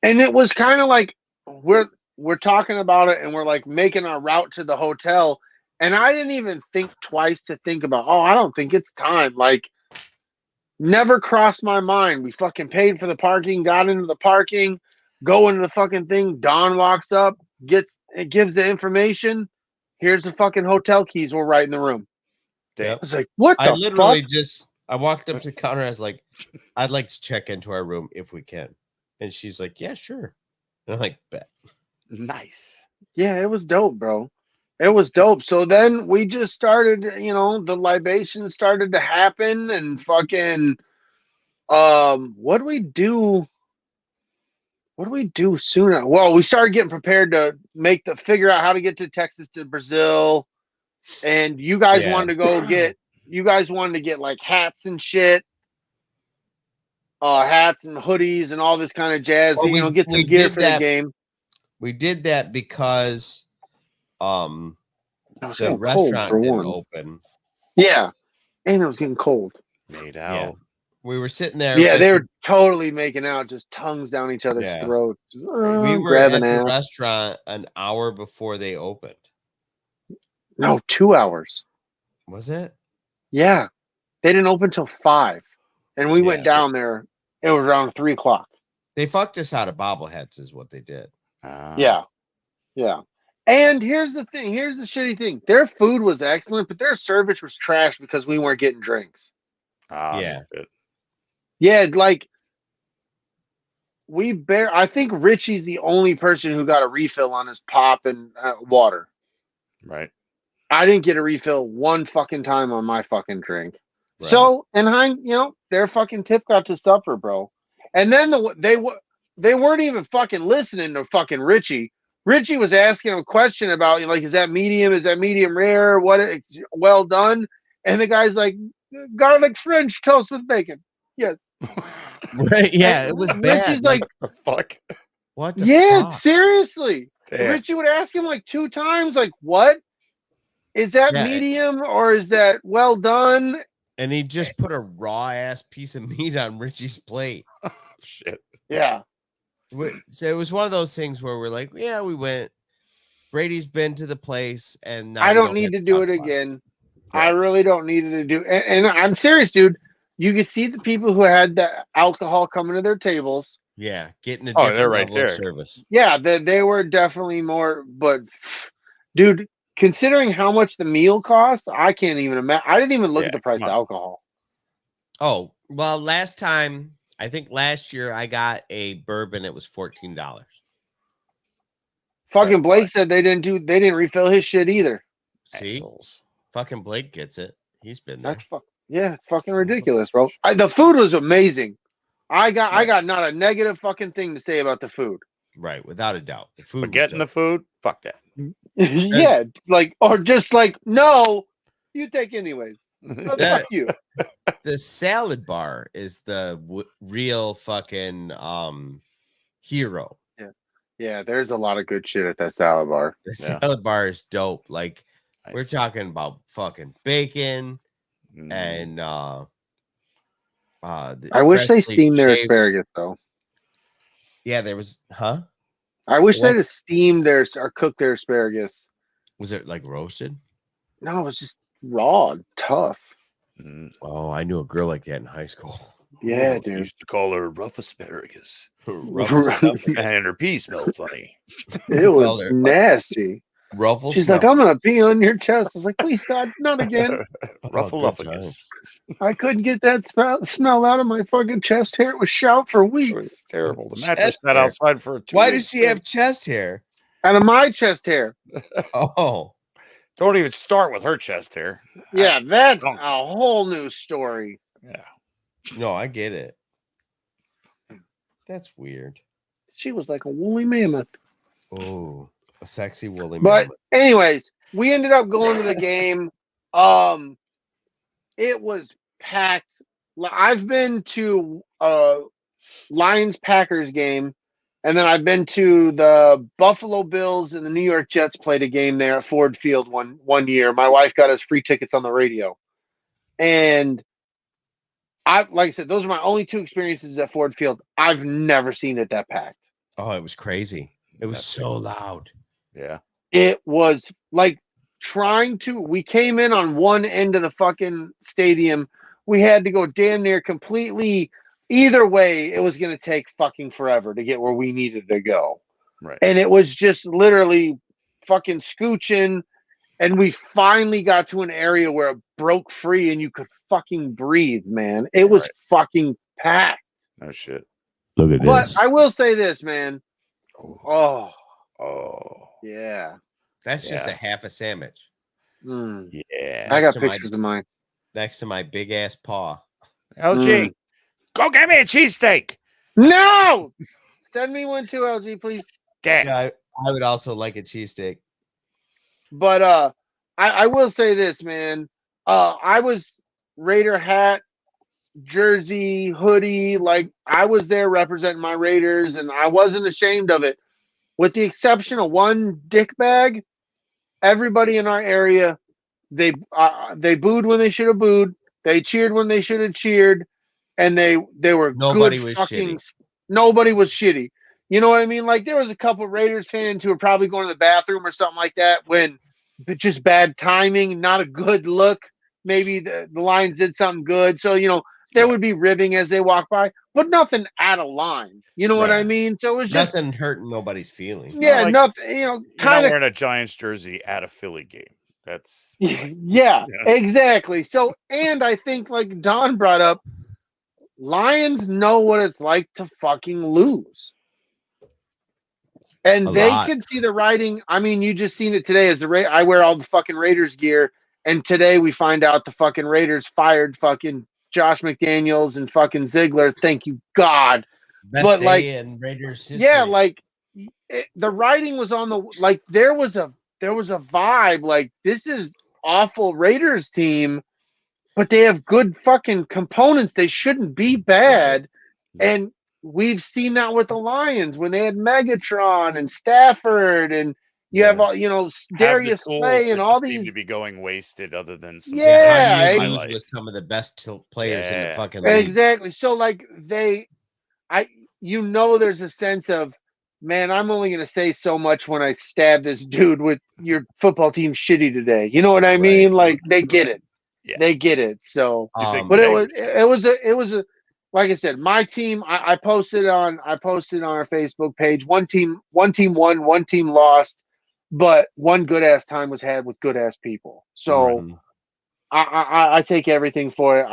And it was kind of like we're talking about it and we're like making our route to the hotel. And I didn't even think twice to think about, oh, I don't think it's time. Like, never crossed my mind. We fucking paid for the parking, got into the parking, go into the fucking thing. Don walks up, gives the information. Here's the fucking hotel keys. We're right in the room. Yep. I was like, what I the literally fuck? I walked up to the counter. I was like, I'd like to check into our room if we can. And she's like, yeah, sure. And I'm like, bet. Nice. Yeah, it was dope, bro. It was dope. So then we just started, the libations started to happen and fucking what do we do? What do we do soon? Well, we started getting prepared to figure out how to get to Texas to Brazil. And you guys wanted to get like hats and shit. Hats and hoodies and all this kind of jazz, Well, get some gear for the game. We did that because It was the getting cold restaurant for didn't one. open. Yeah. And it was getting cold. Made Yeah. out. We were sitting there. Yeah, they were totally making out, just tongues down each other's Yeah. throats. We were at the restaurant an hour before they opened. No, 2 hours. Was it? Yeah. They didn't open till 5. And we went down there. It was around 3:00. They fucked us out of bobbleheads is what they did. Yeah. Yeah. And here's the thing. Here's the shitty thing. Their food was excellent, but their service was trash because we weren't getting drinks. Yeah. Yeah, like I think Richie's the only person who got a refill on his pop and water. Right. I didn't get a refill one fucking time on my fucking drink. Right. So, and their fucking tip got to suffer, bro. And then they weren't even fucking listening to fucking Richie. Richie was asking him a question about, like, is that medium rare? Well done? And the guy's like, garlic French toast with bacon. Yes. Right. Yeah, it was bad. Richie's like, the fuck? What the fuck? Seriously. Damn. Richie would ask him like 2 times, like, what? Is that medium or is that well done? And he just put a raw ass piece of meat on Richie's plate. Oh, shit. Yeah. So it was one of those things where we're like, yeah, we went. Brady's been to the place, and I don't need to do it again. I really don't need to do. And I'm serious, dude. You could see the people who had the alcohol coming to their tables. Yeah, getting a different level of service. Yeah, they were definitely more. But, dude, considering how much the meal costs, I can't even imagine. I didn't even look at the price of alcohol. Oh, well, I think last year I got a bourbon. It was $14. Fucking Blake said they didn't refill his shit either. See, fucking Blake gets it. He's been there. It's fucking ridiculous, bro. The food was amazing. I got not a negative fucking thing to say about the food. Right, without a doubt. The food. But getting the food, fuck that. Yeah, or just like, no, you take anyways. Fuck you. The salad bar is the real fucking hero. Yeah, there's a lot of good shit at that salad bar. The salad bar is dope. Like, we're talking about fucking bacon and I wish they steamed their asparagus though. Yeah, there was, I wish they'd have steamed or cooked their asparagus. Was it like roasted? No, it was just raw, tough. Oh, I knew a girl like that in high school. Yeah, dude. I used to call her rough asparagus. And her pee smelled funny. It was nasty. Ruffles. She's like, I'm gonna pee on your chest. I was like, please God, not again. Ruffaluffagus. I couldn't get that smell out of my fucking chest hair. It was shout for weeks. It's terrible. The mattress sat outside for 2 Why weeks. does she have chest hair? Out of my chest hair. Oh. Don't even start with her chest hair. Yeah, that's a whole new story. Yeah. No, I get it. That's weird. She was like a woolly mammoth. Oh, a sexy woolly But mammoth. anyways, we ended up going to the game. It was packed. I've been to Lions Packers game, and then I've been to the Buffalo Bills and the New York Jets played a game there at Ford Field one year. My wife got us free tickets on the radio. And like I said, those are my only 2 experiences at Ford Field. I've never seen it that packed. Oh, it was crazy. It was so loud. Yeah. It was like we came in on one end of the fucking stadium. We had to go damn near completely either way. It was going to take fucking forever to get where we needed to go. Right. And it was just literally fucking scooching. And we finally got to an area where it broke free and you could fucking breathe, man. It was fucking packed. No shit. Look at But this. I will say this, man. Oh. Yeah. That's just a half a sandwich. Yeah. I got pictures of mine. Next to my big ass paw. LG, go get me a cheesesteak. No! Send me one too, LG, please. Yeah, I would also like a cheesesteak. But I will say this, man. I was Raider hat, jersey, hoodie, like I was there representing my Raiders, and I wasn't ashamed of it. With the exception of one dick bag, everybody in our area, they booed when they should have booed. They cheered when they should have cheered, and they were Nobody good was fucking. shitty. Nobody was shitty. You know what I mean? Like there was a couple Raiders fans who were probably going to the bathroom or something like that when just bad timing, not a good look. Maybe the Lions did something good, so there would be ribbing as they walk by, but nothing out of line. You know what I mean? So it was just nothing hurting nobody's feelings. Yeah, nothing. You're not wearing a Giants jersey at a Philly game. That's yeah, exactly. So, and I think like Don brought up, Lions know what it's like to fucking lose. And they can see the writing. I mean, you just seen it today as I wear all the fucking Raiders gear. And today we find out the fucking Raiders fired fucking Josh McDaniels and fucking Ziegler. Thank you, God. Best day in Raiders history. Yeah, like the writing was on the there was a vibe like this is awful Raiders team, but they have good fucking components. They shouldn't be bad. And we've seen that with the Lions when they had Megatron and Stafford and you have all Darius Slay and all these seem to be going wasted other than some how do you lose with some of the best players in the fucking league? Exactly. So like there's a sense of, man, I'm only going to say so much when I stab this dude with your football team shitty today. You know what I mean? Like they get it. Yeah. They get it. So, but it was a, like I said, my team, I posted on our Facebook page, one team won, one team lost, but one good ass time was had with good ass people. So I take everything for it.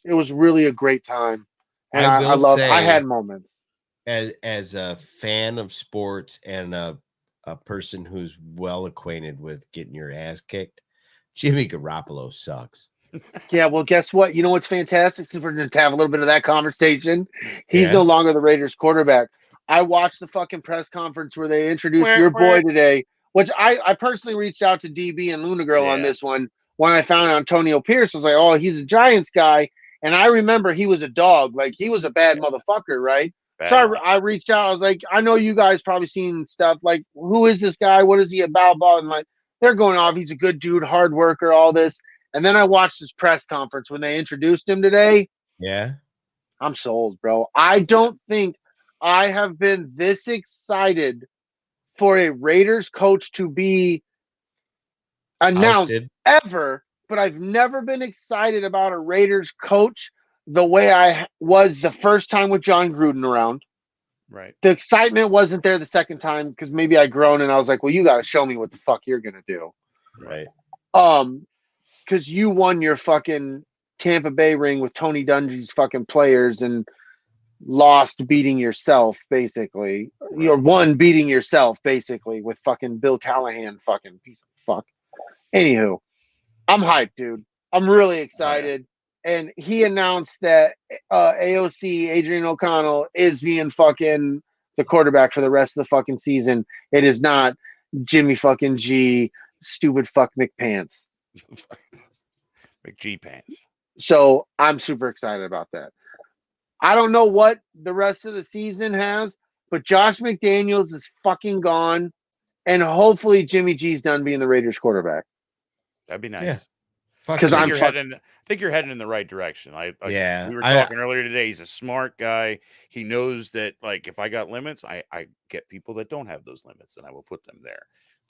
It was really a great time. And I had moments. As a fan of sports and a person who's well acquainted with getting your ass kicked, Jimmy Garoppolo sucks. Yeah, well, guess what? You know what's fantastic? Since we're going to have a little bit of that conversation, he's no longer the Raiders quarterback. I watched the fucking press conference where they introduced your boy today, which I personally reached out to DB and Luna Girl on this one. When I found Antonio Pierce, I was like, oh, he's a Giants guy. And I remember he was a dog. Like, he was a bad motherfucker, right? So I reached out. I was like, I know you guys probably seen stuff. Like, who is this guy? What is he about? And like, they're going off. He's a good dude, hard worker, all this. And then I watched his press conference when they introduced him today. Yeah. I'm sold, bro. I don't think I have been this excited for a Raiders coach to be announced ever, but I've never been excited about a Raiders coach the way I was the first time with John Gruden around. Right. The excitement wasn't there the second time because maybe I grown and I was like, well, you got to show me what the fuck you're going to do. Right. Because you won your fucking Tampa Bay ring with Tony Dungy's fucking players and lost beating yourself, basically. Right. You're one beating yourself, basically, with fucking Bill Callahan, fucking piece of fuck. Anywho, I'm hyped, dude. I'm really excited. And he announced that AOC, Adrian O'Connell, is being fucking the quarterback for the rest of the fucking season. It is not Jimmy fucking G, stupid fuck McPants. McG pants. So I'm super excited about that. I don't know what the rest of the season has, but Josh McDaniels is fucking gone. And hopefully Jimmy G's done being the Raiders quarterback. That'd be nice. Yeah. Because I think you're heading in the right direction. We were talking earlier today. He's a smart guy. He knows that, like, if I got limits, I get people that don't have those limits, and I will put them there.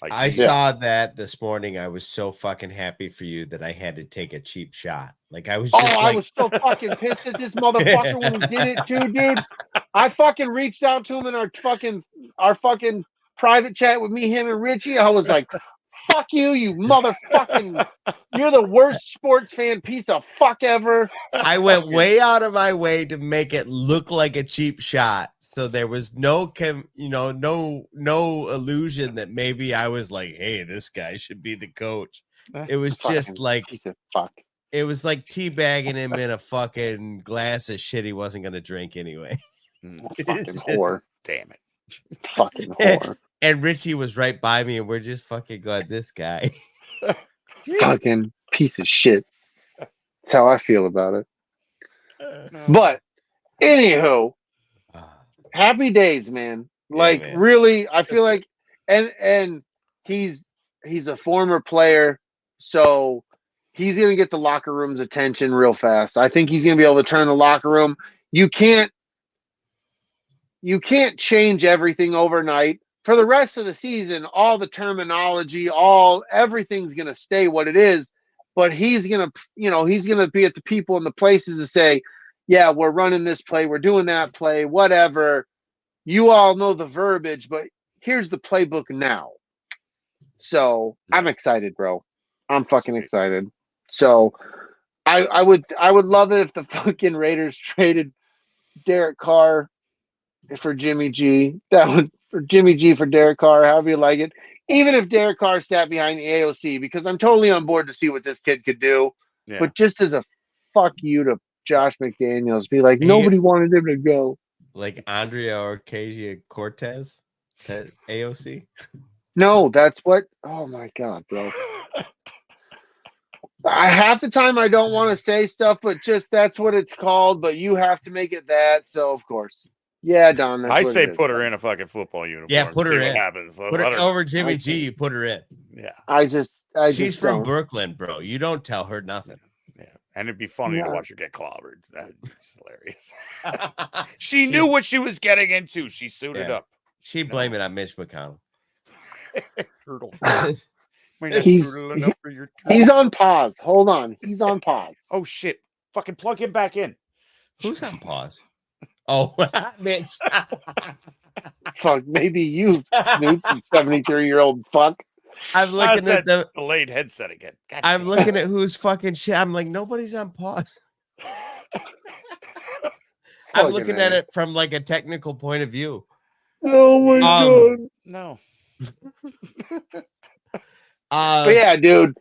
Like, I saw that this morning. I was so fucking happy for you that I had to take a cheap shot. Like, I was just I was so fucking pissed at this motherfucker when he did it too, dude. I fucking reached out to him in our fucking private chat with me, him, and Richie. I was like, fuck you, you motherfucking, you're the worst sports fan piece of fuck ever. I went way out of my way to make it look like a cheap shot. So there was no illusion that maybe I was like, hey, this guy should be the coach. It was just like, piece of fuck. It was like teabagging him in a fucking glass of shit he wasn't going to drink anyway. Fucking whore. Damn it. Fucking whore. And Richie was right by me, and we're just fucking going, this guy. Fucking piece of shit. That's how I feel about it. But, anywho, happy days, man. Like, man. really, I feel like, and he's a former player, so he's going to get the locker room's attention real fast. I think he's going to be able to turn the locker room. You can't change everything overnight. For the rest of the season, all the terminology, everything's going to stay what it is, but he's going to be at the people and the places to say, yeah, we're running this play, we're doing that play, whatever. You all know the verbiage, but here's the playbook now. So I'm excited, bro. I'm fucking excited. So I would love it if the fucking Raiders traded Derek Carr for Jimmy G. For Jimmy G for Derek Carr, however you like it. Even if Derek Carr sat behind the AOC, because I'm totally on board to see what this kid could do. Yeah. But just as a fuck you to Josh McDaniels, be like, nobody wanted him to go. Like Andrea Ocasio-Cortez at AOC? No, that's what. Oh my God, bro. Half the time I don't want to say stuff, but just that's what it's called. But you have to make it that. So, of course. Yeah, Don. I say put her in a fucking football uniform. Yeah, put her in. What happens? Put her over Jimmy G. You put her in. Yeah. She's from Brooklyn, bro. You don't tell her nothing. Yeah, and it'd be funny to watch her get clobbered. That's hilarious. She knew what she was getting into. She suited up. She'd blame it on Mitch McConnell. Turtle. He's on pause. Hold on. He's on pause. Oh shit! Fucking plug him back in. Who's on pause? Oh, Mitch. Fuck, maybe you, Snoop, 73-year-old fuck. I'm looking at the delayed headset again. I'm looking at who's fucking shit. I'm like, nobody's on pause. I'm looking at it from like a technical point of view. Oh my God. No. But yeah, dude,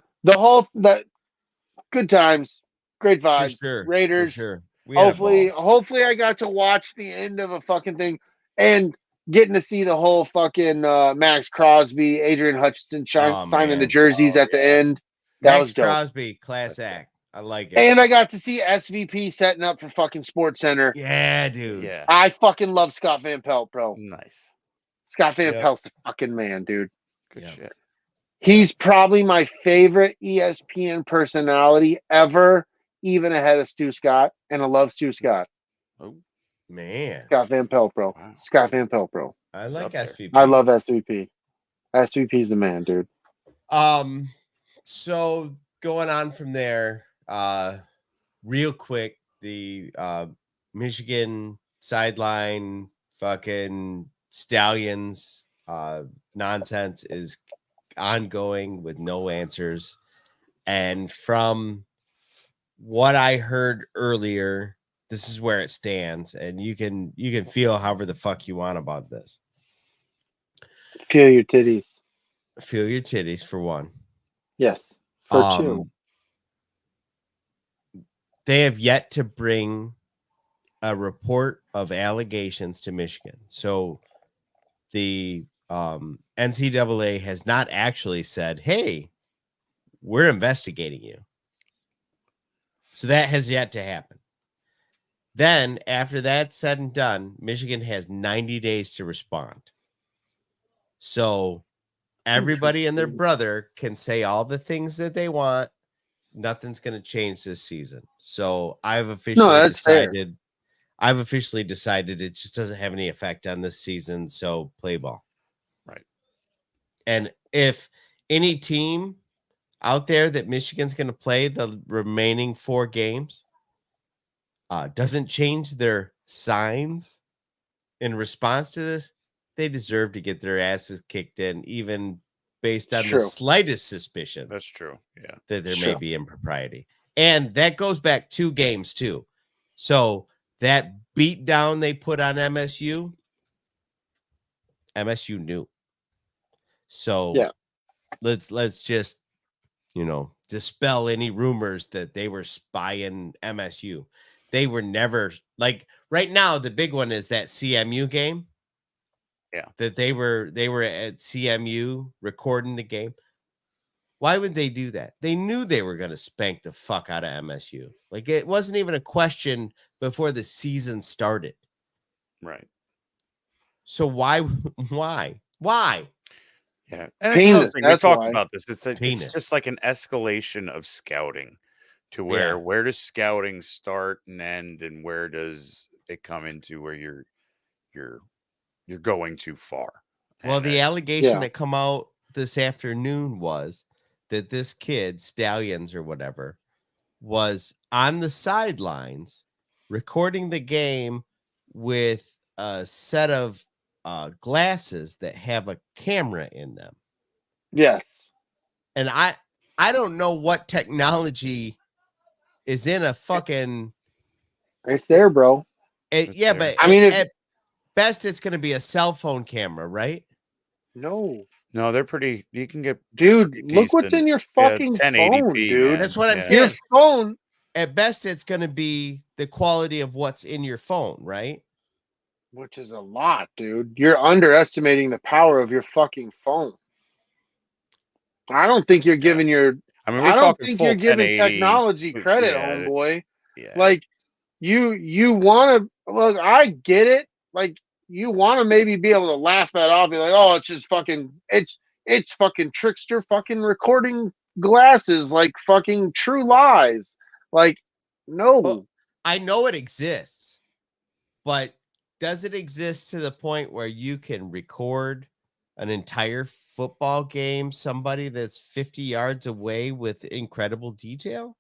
good times, great vibes, sure, Raiders. Sure. Hopefully I got to watch the end of a fucking thing and getting to see the whole fucking Max Crosby, Adrian Hutchinson signing the jerseys at the end. That was dope. Crosby, class act. I like it. And I got to see SVP setting up for fucking Sports Center. Yeah, dude. Yeah. I fucking love Scott Van Pelt, bro. Nice. Scott Van Pelt's a fucking man, dude. Good shit. He's probably my favorite ESPN personality ever, even ahead of Stu Scott, and I love Stu Scott. Oh, man. Scott Van Pelt, bro. Wow. Scott Van Pelt, bro. I like SVP. I love SVP. SVP's the man, dude. So going on from there, real quick, the Michigan sideline fucking Stallions nonsense is ongoing with no answers. And from what I heard earlier, this is where it stands, and you can feel however the fuck you want about this. Feel your titties. Feel your titties for one. Yes. For two. They have yet to bring a report of allegations to Michigan. So the NCAA has not actually said, hey, we're investigating you. So that has yet to happen. Then, after that's said and done, Michigan has 90 days to respond. So everybody and their brother can say all the things that they want. Nothing's going to change this season. So I've officially decided. Fair. I've officially decided it just doesn't have any effect on this season. So play ball. Right. And if any team out there that Michigan's going to play the remaining 4 games doesn't change their signs in response to this, they deserve to get their asses kicked in, even based on the slightest suspicion. That's true. Yeah. That there may be impropriety. And that goes back 2 games too. So that beat down they put on MSU knew. So let's just, dispel any rumors that they were spying MSU. They were never, like, right now the big one is that CMU game. Yeah. That they were at CMU recording the game. Why would they do that? They knew they were going to spank the fuck out of MSU. Like, it wasn't even a question before the season started. Right. So why? Yeah. And penis, we talked about this. It's just like an escalation of scouting to where does scouting start and end, and where does it come into where you're going too far. Well, the allegation that come out this afternoon was that this kid, Stallions or whatever, was on the sidelines recording the game with a set of glasses that have a camera in them. Yes. And I don't know what technology is in a fucking... It's there, bro. But I mean, at best, it's going to be a cell phone camera, right? No, they're pretty. You can get, dude. Look what's in your fucking phone, dude. Man. That's what I'm saying. Your phone. At best, it's going to be the quality of what's in your phone, right? Which is a lot, dude. You're underestimating the power of your fucking phone. I don't think you're giving your. I don't think you're giving technology credit, homeboy. Yeah. Like you want to look. I get it. Like, you want to maybe be able to laugh that off, be like, oh, it's just fucking, it's fucking trickster fucking recording glasses, like fucking True Lies. Like, no. Well, I know it exists, but does it exist to the point where you can record an entire football game, somebody that's 50 yards away with incredible detail?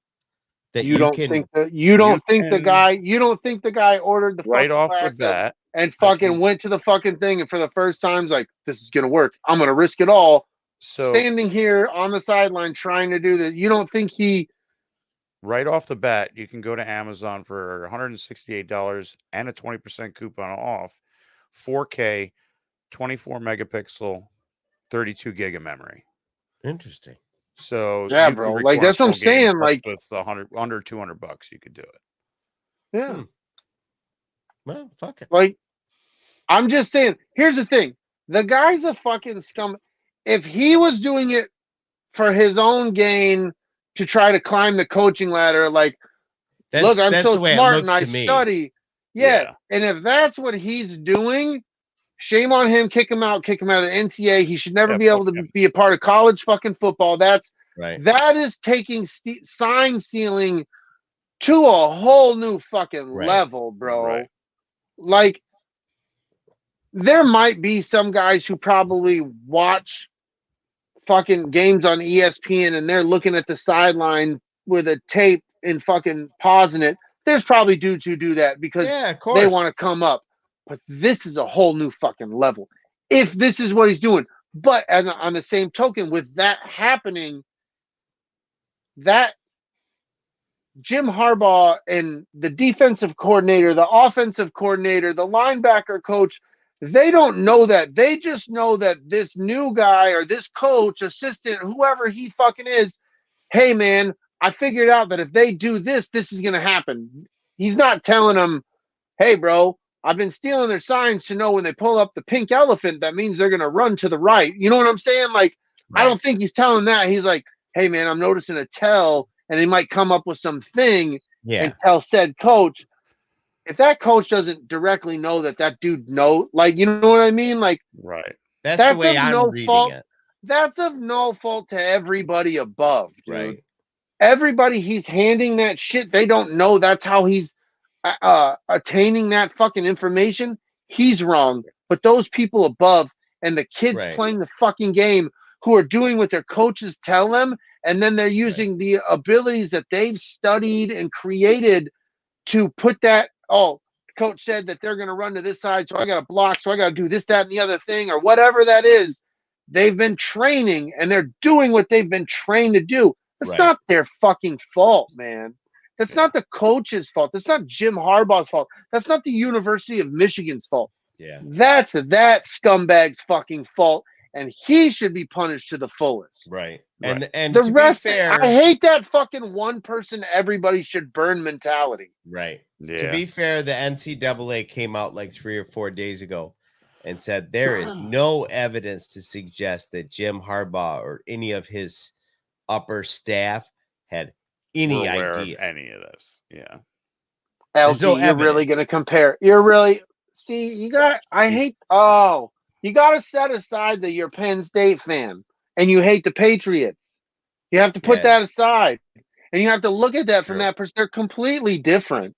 That you don't think the guy ordered the right off the bat and fucking went to the fucking thing, and for the first time, like, this is gonna work. I'm gonna risk it all. So standing here on the sideline trying to do that, you don't think he? Right off the bat, you can go to Amazon for $168 and a 20% coupon off, 4K, 24 megapixel, 32 gig of memory. Interesting. So yeah, bro. Like, that's what I'm saying. Like, with under $200, you could do it. Yeah. Well, fuck it. Like, I'm just saying. Here's the thing: the guy's a fucking scum. If he was doing it for his own gain to try to climb the coaching ladder, like, look, I'm so smart and I study. Yeah. And if that's what he's doing, shame on him. Kick him out of the NCAA. He should never be able to be a part of college fucking football. That's right. That is taking sign sealing to a whole new fucking level, bro. Right. Like, there might be some guys who probably watch fucking games on ESPN and they're looking at the sideline with a tape and fucking pausing it. There's probably dudes who do that because they want to come up. But this is a whole new fucking level. If this is what he's doing. But on the same token, with that happening, that Jim Harbaugh and the defensive coordinator, the offensive coordinator, the linebacker coach, they don't know that. They just know that this new guy or this coach, assistant, whoever he fucking is, hey, man, I figured out that if they do this, this is going to happen. He's not telling them, hey, bro, I've been stealing their signs to know when they pull up the pink elephant, that means they're going to run to the right. You know what I'm saying? Like, I don't think he's telling that. He's like, hey, man, I'm noticing a tell, and he might come up with something and tell said coach. If that coach doesn't directly know that dude like, you know what I mean? Like, that's the way I'm reading it. That's of no fault to everybody above, dude. Right. Everybody he's handing that shit, they don't know that's how he's attaining that fucking information. He's wrong. But those people above and the kids playing the fucking game who are doing what their coaches tell them, and then they're using the abilities that they've studied and created to put that, oh, the coach said that they're going to run to this side, so I got to block, so I got to do this, that, and the other thing, or whatever that is. They've been training, and they're doing what they've been trained to do. That's not their fucking fault, man. That's not the coach's fault. That's not Jim Harbaugh's fault. That's not the University of Michigan's fault. Yeah. That's that scumbag's fucking fault, and he should be punished to the fullest. Right. And the to rest, be fair, I hate that fucking one person everybody should burn mentality. Right. Yeah. To be fair, the NCAA came out like 3 or 4 days ago and said there is no evidence to suggest that Jim Harbaugh or any of his upper staff had any idea of any of this. Yeah. LG, no you're really going to compare. You're really, see, you got, you got to set aside that you're a Penn State fan and you hate the Patriots. You have to put that aside. And you have to look at that from that perspective. They're completely different.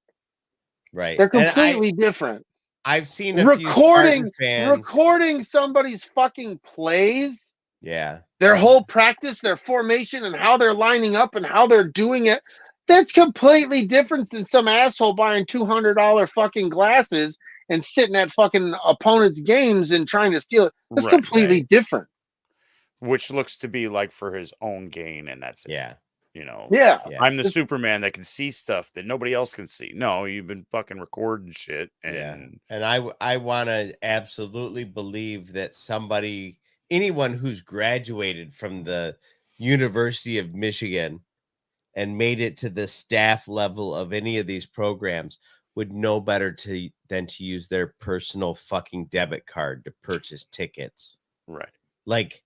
Right. They're completely different. I've seen a few Spartan fans recording somebody's fucking plays. Yeah. Their whole practice, their formation, and how they're lining up and how they're doing it. That's completely different than some asshole buying $200 fucking glasses and sitting at fucking opponents' games and trying to steal it. That's completely different. Which looks to be like for his own gain, and that's it. Yeah. You know, I'm the Superman that can see stuff that nobody else can see. No, you've been fucking recording shit. And I want to absolutely believe that anyone who's graduated from the University of Michigan and made it to the staff level of any of these programs would know better than to use their personal fucking debit card to purchase tickets. Right. Like,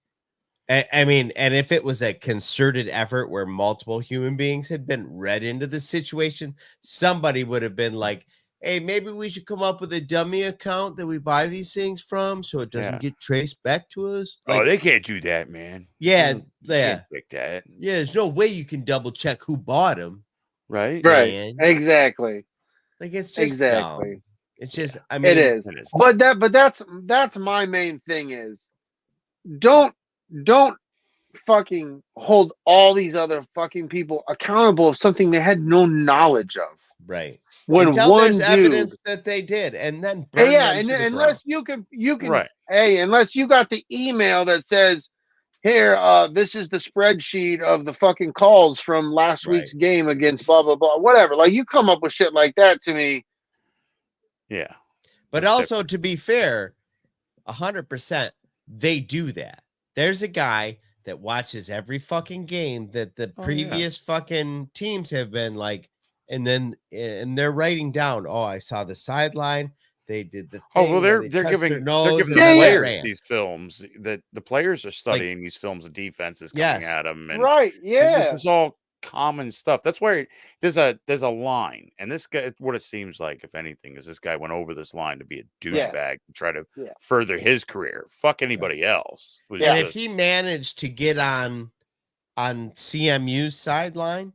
I mean, and if it was a concerted effort where multiple human beings had been read into the situation, somebody would have been like, hey, maybe we should come up with a dummy account that we buy these things from so it doesn't get traced back to us. Like, they can't do that, man. Yeah. Can't pick that. Yeah, there's no way you can double check who bought them. Right. Man. Exactly. Like, it's just dumb. It's just, I mean, it is. But that's my main thing is don't fucking hold all these other fucking people accountable of something they had no knowledge of. Right. When until one there's evidence that they did, and then unless you can unless you got the email that says, here, this is the spreadsheet of the fucking calls from last week's game against blah blah blah, whatever. Like, you come up with shit like that to me. Yeah. But also, to be fair, 100%, they do that. There's a guy that watches every fucking game that the previous fucking teams have been like, and they're writing down, I saw the sideline. They did the thing. They're giving the players these films. That the players are studying these films of defenses coming at them. And, and this is all common stuff. That's where there's a line, and this guy, what it seems like, if anything, is this guy went over this line to be a douchebag and try to further his career. Fuck anybody else. And if he managed to get on CMU's sideline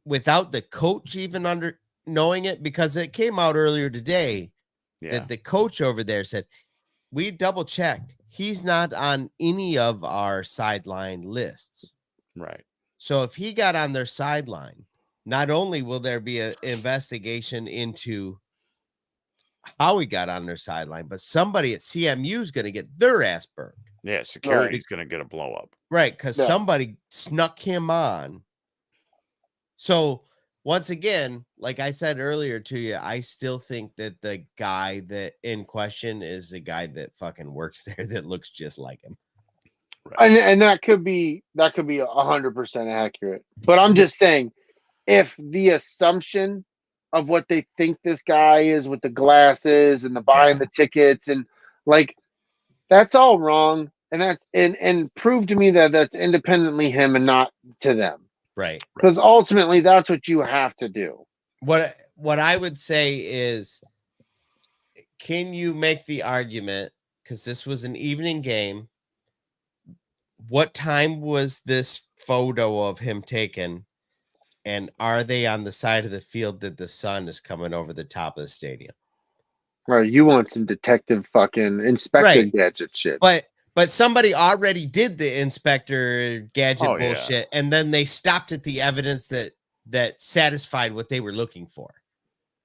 without the coach even knowing it, because it came out earlier today that the coach over there said, we double checked, he's not on any of our sideline lists. Right. So if he got on their sideline, not only will there be an investigation into how he got on their sideline, but somebody at CMU is going to get their ass burned. Yeah, security's going to get a blow up. Right, because somebody snuck him on. So once again, like I said earlier to you, I still think that the guy that in question is the guy that fucking works there that looks just like him. Right. And that could be 100% accurate. But I'm just saying, if the assumption of what they think this guy is with the glasses and the buying the tickets and like that's all wrong. And that's and prove to me that that's independently him and not to them. Right. Because ultimately that's what you have to do. What I would say is, can you make the argument, because this was an evening game, what time was this photo of him taken? And are they on the side of the field that the sun is coming over the top of the stadium? Right, you want some detective fucking inspector gadget shit. But somebody already did the inspector gadget bullshit, and then they stopped at the evidence that satisfied what they were looking for.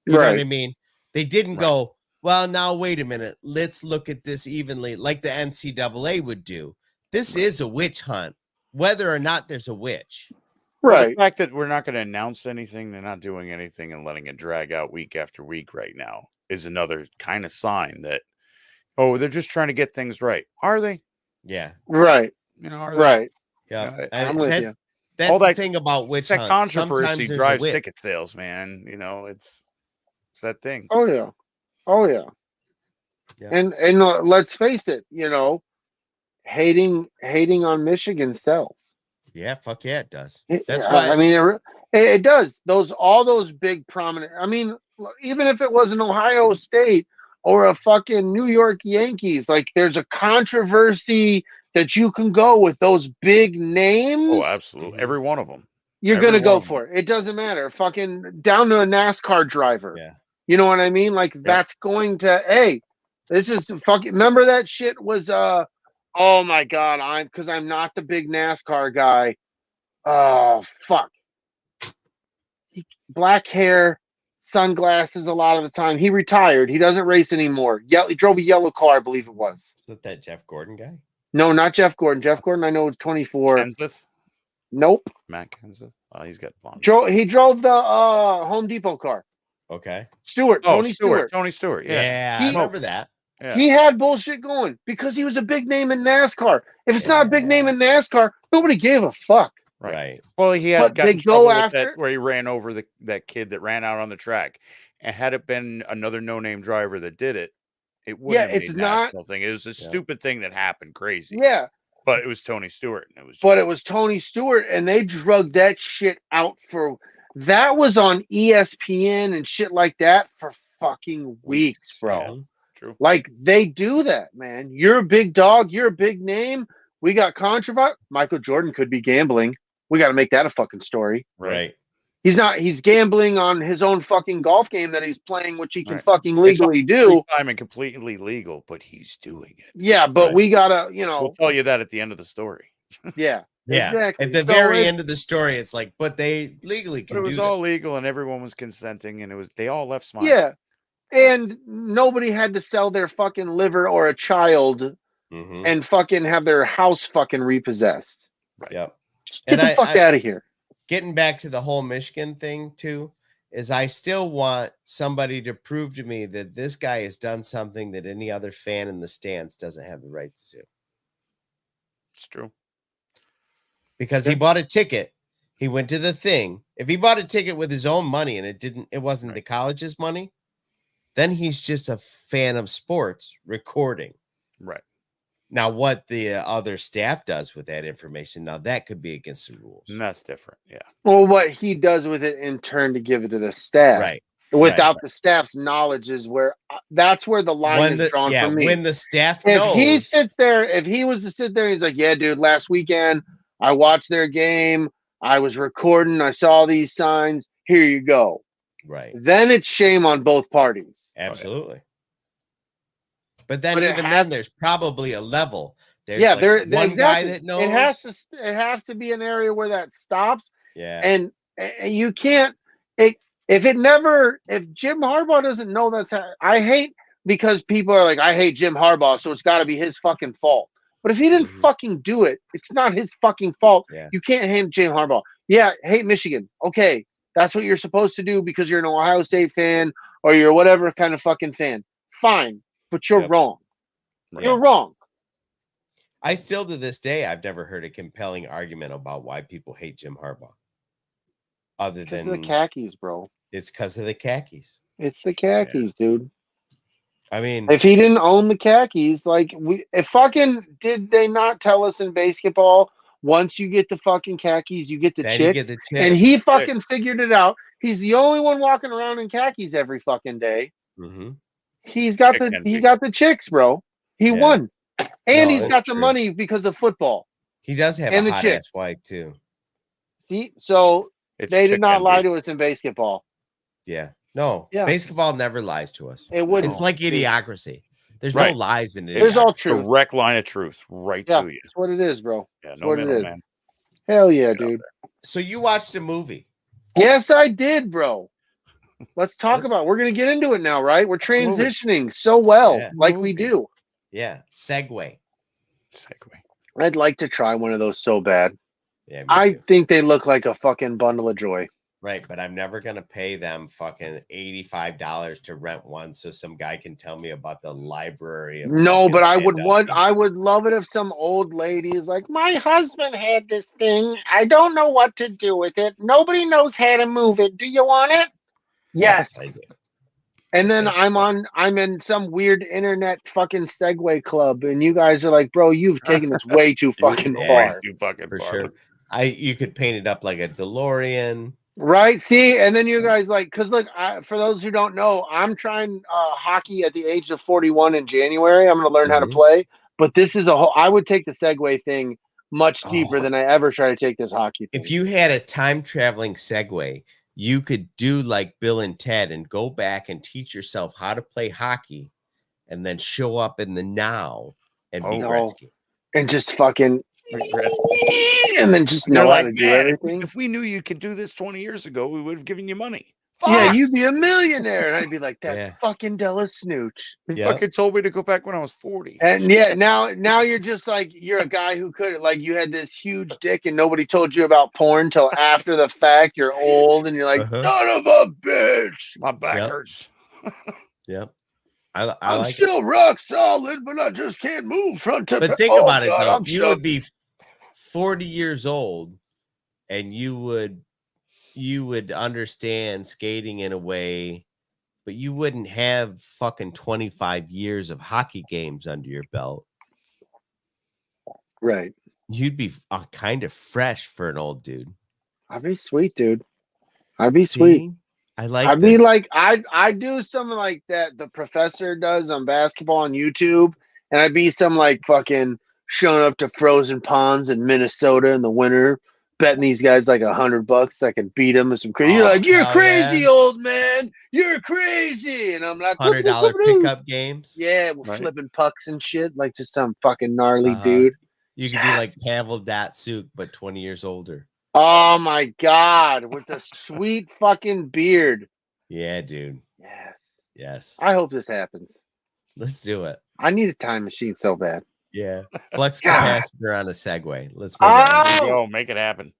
You know what I mean? They didn't go, well, now wait a minute, let's look at this evenly, like the NCAA would do. This is a witch hunt, whether or not there's a witch. Well, the fact that we're not going to announce anything, they're not doing anything and letting it drag out week after week right now is another kind of sign that, oh, they're just trying to get things right. Are they? Yeah. Right. You know, are they? Yeah. I'm with you. That's all the thing about witch hunts. That controversy drives ticket sales, man. You know, it's that thing. Oh yeah. Oh yeah. And let's face it, you know, hating on Michigan sells. Yeah, fuck yeah, it does. That's why I mean it does. All those big prominent. I mean, even if it was an Ohio State or a fucking New York Yankees, like there's a controversy that you can go with those big names. Oh, absolutely. Every one of them. You're going to go for it. It doesn't matter. Fucking down to a NASCAR driver. Yeah. You know what I mean? Like that's going to, hey, this is fucking, remember that shit was, oh my God, because I'm not the big NASCAR guy. Oh, fuck. Black hair, sunglasses a lot of the time. He retired. He doesn't race anymore. He drove a yellow car, I believe it was. Is that Jeff Gordon guy? No, not Jeff Gordon. Jeff Gordon, I know, is 24. Kenseth? Nope. Matt Kenseth? Oh, he's got blonde. He drove the Home Depot car. Okay. Tony Stewart. Tony Stewart. Yeah, I remember that. Yeah. He had bullshit going because he was a big name in NASCAR. If it's not a big name in NASCAR, nobody gave a fuck. Right. Well, he had got in trouble with that, where he ran over that kid that ran out on the track. And had it been another no-name driver that did it, it wouldn't have been a national thing. It was a stupid thing that happened, crazy. Yeah. But it was Tony Stewart. And it was Tony Stewart, and they drugged that shit out that was on ESPN and shit like that for fucking weeks, bro. Yeah, true. Like they do that, man. You're a big dog. You're a big name. We got controversy. Michael Jordan could be gambling. We got to make that a fucking story. Right. He's not. He's gambling on his own fucking golf game that he's playing, which he can fucking legally do. I'm completely legal, but he's doing it. Yeah, but we gotta, you know. We'll tell you that at the end of the story. Yeah. Yeah. Exactly. At the very end of the story, it's like, but they legally can do it. It was all legal, and everyone was consenting, and they all left smiling. Yeah, and nobody had to sell their fucking liver or a child, and fucking have their house fucking repossessed. Right. Yep. Get the fuck out of here. Getting back to the whole Michigan thing too, is I still want somebody to prove to me that this guy has done something that any other fan in the stands doesn't have the right to do. It's true. Because he bought a ticket. He went to the thing. If he bought a ticket with his own money and it wasn't the college's money, then he's just a fan of sports recording. Right. Now, what the other staff does with that information, now that could be against the rules. And that's different. Yeah. Well, what he does with it in turn to give it to the staff. Right. Without the staff's knowledge is that's where the line is drawn for me. When the staff knows. He sits there, if he was to sit there, he's like, yeah, dude, last weekend I watched their game. I was recording. I saw these signs. Here you go. Right. Then it's shame on both parties. Absolutely. But then then there's probably a level. There's one guy that knows. It has to be an area where that stops. Yeah. And you can't if Jim Harbaugh doesn't know I hate because people are like, I hate Jim Harbaugh, so it's gotta be his fucking fault. But if he didn't fucking do it, it's not his fucking fault. Yeah. You can't hate Jim Harbaugh. Yeah, hate Michigan. Okay. That's what you're supposed to do because you're an Ohio State fan or you're whatever kind of fucking fan. Fine. But you're wrong. Yeah. You're wrong. I still, to this day, I've never heard a compelling argument about why people hate Jim Harbaugh. Other than the khakis, bro. It's because of the khakis. It's the khakis, dude. I mean, if he didn't own the khakis, like did they not tell us in basketball? Once you get the fucking khakis, you get the then chicks. you get the And chicks. he fucking figured it out. He's the only one walking around in khakis every fucking day. Mhm. He's got he got the chicks, bro. He won. And he's got the money because of football. He does have and a the hot chicks. ass wife too. See, so they did not lie envy. to us in basketball. Yeah. No, Yeah. basketball never lies to us. It wouldn't. It's like idiocracy. There's Right. no lies in it. There's all truth. Direct line of truth right Yeah, to you. that's what it is, bro. Yeah, That's no what it is. middleman. Hell yeah, Get out dude. So you watched a movie. Yes, I did, bro. Let's talk about it. We're going to get into it now, right? We're transitioning so well, like we do. Yeah. Segue. I'd like to try one of those so bad. Yeah, I think they look like a fucking bundle of joy. Right, but I'm never gonna pay them fucking $85 to rent one so some guy can tell me about the library. No, but I would love it if some old lady is like, my husband had this thing. I don't know what to do with it. Nobody knows how to move it. Do you want it? Yes. I do. And then I'm in some weird internet fucking Segway club, and you guys are like, bro, you've taken this way too fucking far. Too fucking For far. sure. You could paint it up like a DeLorean. Right. See, and then you guys like, because look, for those who don't know, I'm trying hockey at the age of 41 in January. I'm going to learn how to play. But this is I would take the Segway thing much deeper than I ever try to take this hockey thing. If you had a time traveling Segway, you could do like Bill and Ted and go back and teach yourself how to play hockey and then show up in the now and be Gretzky. And just fucking and then just know how to do everything. If we knew you could do this 20 years ago, we would have given you money. Yeah, you'd be a millionaire. And I'd be like, that fucking DellaSnooch. He fucking told me to go back when I was 40. And now you're just like, you're a guy who could, like, you had this huge dick and nobody told you about porn till after the fact. You're old and you're like, son of a bitch. My back hurts. Yep. I'm like still rock solid, but I just can't move front to back. But think about it, though. You would be 40 years old and you would understand skating in a way, but you wouldn't have fucking 25 years of hockey games under your belt. Right. You'd be kind of fresh for an old dude. I'd be sweet, dude. I'd be sweet. I'd be like, I'd do something like that the professor does on basketball on YouTube, and I'd be some like fucking showing up to frozen ponds in Minnesota in the winter, betting these guys like $100 so I can beat them with some crazy. You're like, you're crazy, old man. You're crazy. And I'm like, $100 pickup games. Yeah, we're flipping pucks and shit, like just some fucking gnarly dude. You could be like Pavel Datsyuk, but 20 years older. Oh my God, with the sweet fucking beard. Yeah, dude. Yes. Yes. I hope this happens. Let's do it. I need a time machine so bad. Yeah. Flex capacitor on a Segway. Let's make it happen. Go, make it happen.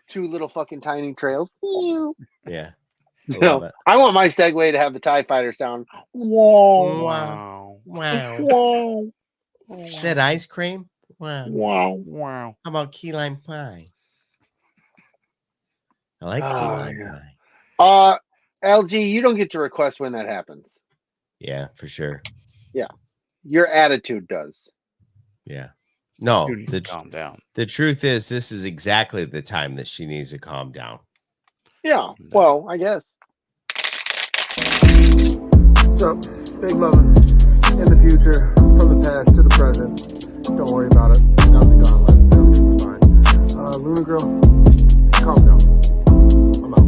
2 little fucking tiny trails. Yeah. I want my Segway to have the TIE Fighter sound. Wow. Wow. Wow. Wow. Is that ice cream? Wow. Wow. Wow. How about key lime pie? I like key lime pie. LG, you don't get to request when that happens. Yeah, for sure. Yeah. Your attitude does. Yeah. No, calm down. The truth is, this is exactly the time that she needs to calm down. Yeah. Well, I guess. So, big lovin' in the future, from the past to the present. Don't worry about it. Got the gauntlet. Everything's fine. Luna girl, calm down. I'm out.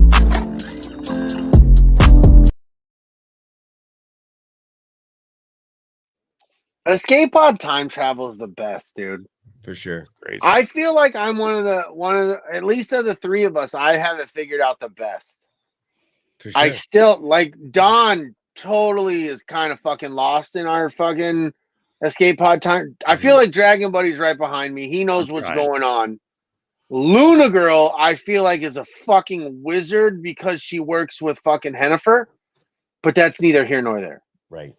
Escape pod time travel is the best, dude. For sure. Crazy. I feel like I'm one of the at least of the 3 of us, I haven't figured out the best. For sure. I still like Don totally is kind of fucking lost in our fucking escape pod time. I feel like Dragon Buddy's right behind me. He knows what's going on. Luna Girl, I feel like is a fucking wizard because she works with fucking Hennifer, but that's neither here nor there. Right.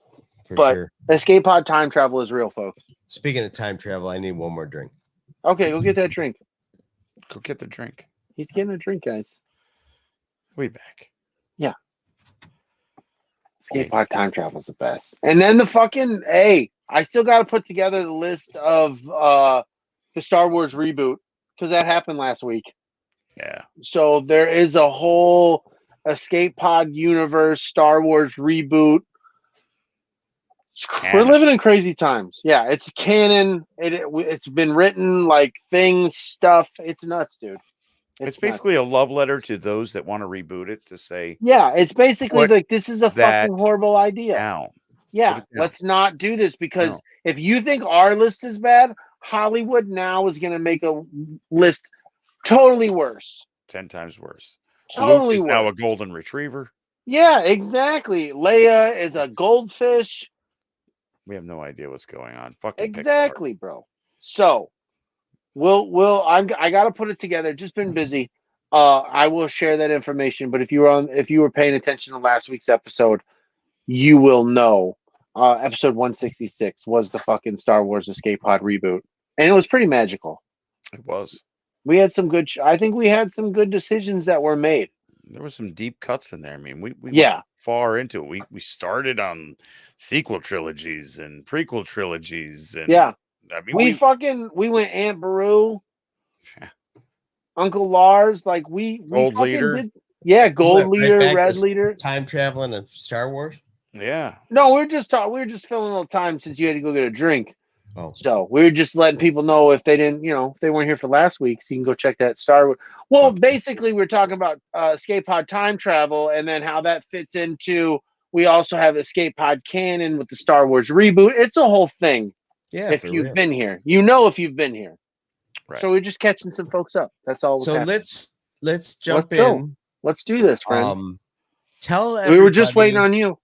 For but sure. Escape pod time travel is real, folks. Speaking of time travel, I need one more drink. Okay, go get that drink. Go get the drink. He's getting a drink, guys. We back. Yeah. Escape Pod Time Travel's the best. And then the fucking I still got to put together the list of the Star Wars reboot because that happened last week. Yeah. So there is a whole Escape Pod universe Star Wars reboot. We're living in crazy times. Yeah, it's canon. It's been written like things, stuff. It's nuts, dude. It's basically a love letter to those that want to reboot it to say, yeah, it's basically like this is a that fucking horrible idea. down. Yeah, let's not do this because if you think our list is bad, Hollywood now is going to make a list totally worse. 10 times worse. Totally Luke is worse. now a golden retriever. Yeah, exactly. Leia is a goldfish. We have no idea what's going on. Fucking exactly, bro. So I got to put it together. Just been busy. I will share that information. But if you were paying attention to last week's episode, you will know. Episode 166 was the fucking Star Wars Escape Pod reboot, and it was pretty magical. It was. We had some good. I think we had some good decisions that were made. There were some deep cuts in there. I mean, we went far into it. We started on sequel trilogies and prequel trilogies, and I mean, we went Aunt Beru, Uncle Lars, like we Gold Leader, Gold Leader, Red Leader, time traveling of Star Wars. Yeah. No, we were just filling a little time since you had to go get a drink. Oh. So we were just letting people know if they didn't, if they weren't here for last week, so you can go check that Star Wars. Well, basically, we're talking about Escape Pod time travel, and then how that fits into. We also have Escape Pod canon with the Star Wars reboot. It's a whole thing. Yeah. If you've been here, if you've been here. Right. So we're just catching some folks up. That's all. So let's jump in. Let's do this, friend. Tell everybody, we were just waiting on you.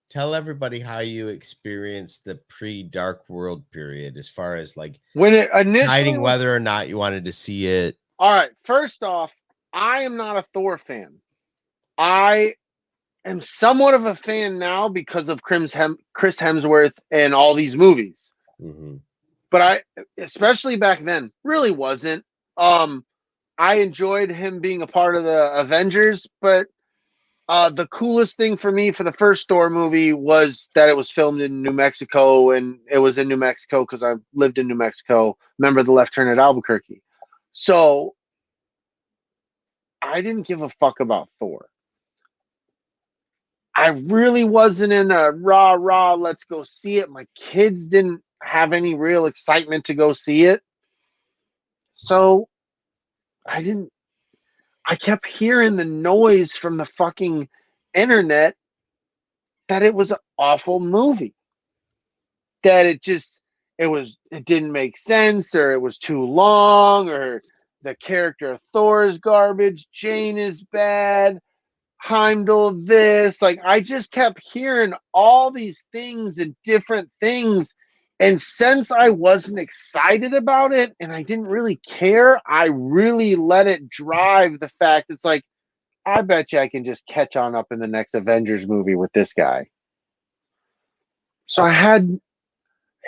Tell everybody how you experienced the pre-Dark World period, as far as like when it initially deciding whether or not you wanted to see it. All right. First off, I am not a Thor fan. I am somewhat of a fan now because of Chris Hemsworth and all these movies. Mm-hmm. But I, especially back then, really wasn't. I enjoyed him being a part of the Avengers, but the coolest thing for me for the first Thor movie was that it was filmed in New Mexico, and it was in New Mexico because I lived in New Mexico. Remember the left turn at Albuquerque. So I didn't give a fuck about Thor. I really wasn't in a rah, let's go see it. My kids didn't have any real excitement to go see it. So I kept hearing the noise from the fucking internet that it was an awful movie. That it didn't make sense, or it was too long, or the character of Thor is garbage, Jane is bad, Heimdall this. Like, I just kept hearing all these things and different things. And since I wasn't excited about it and I didn't really care, I really let it drive the fact it's like, I bet you I can just catch on up in the next Avengers movie with this guy. So I had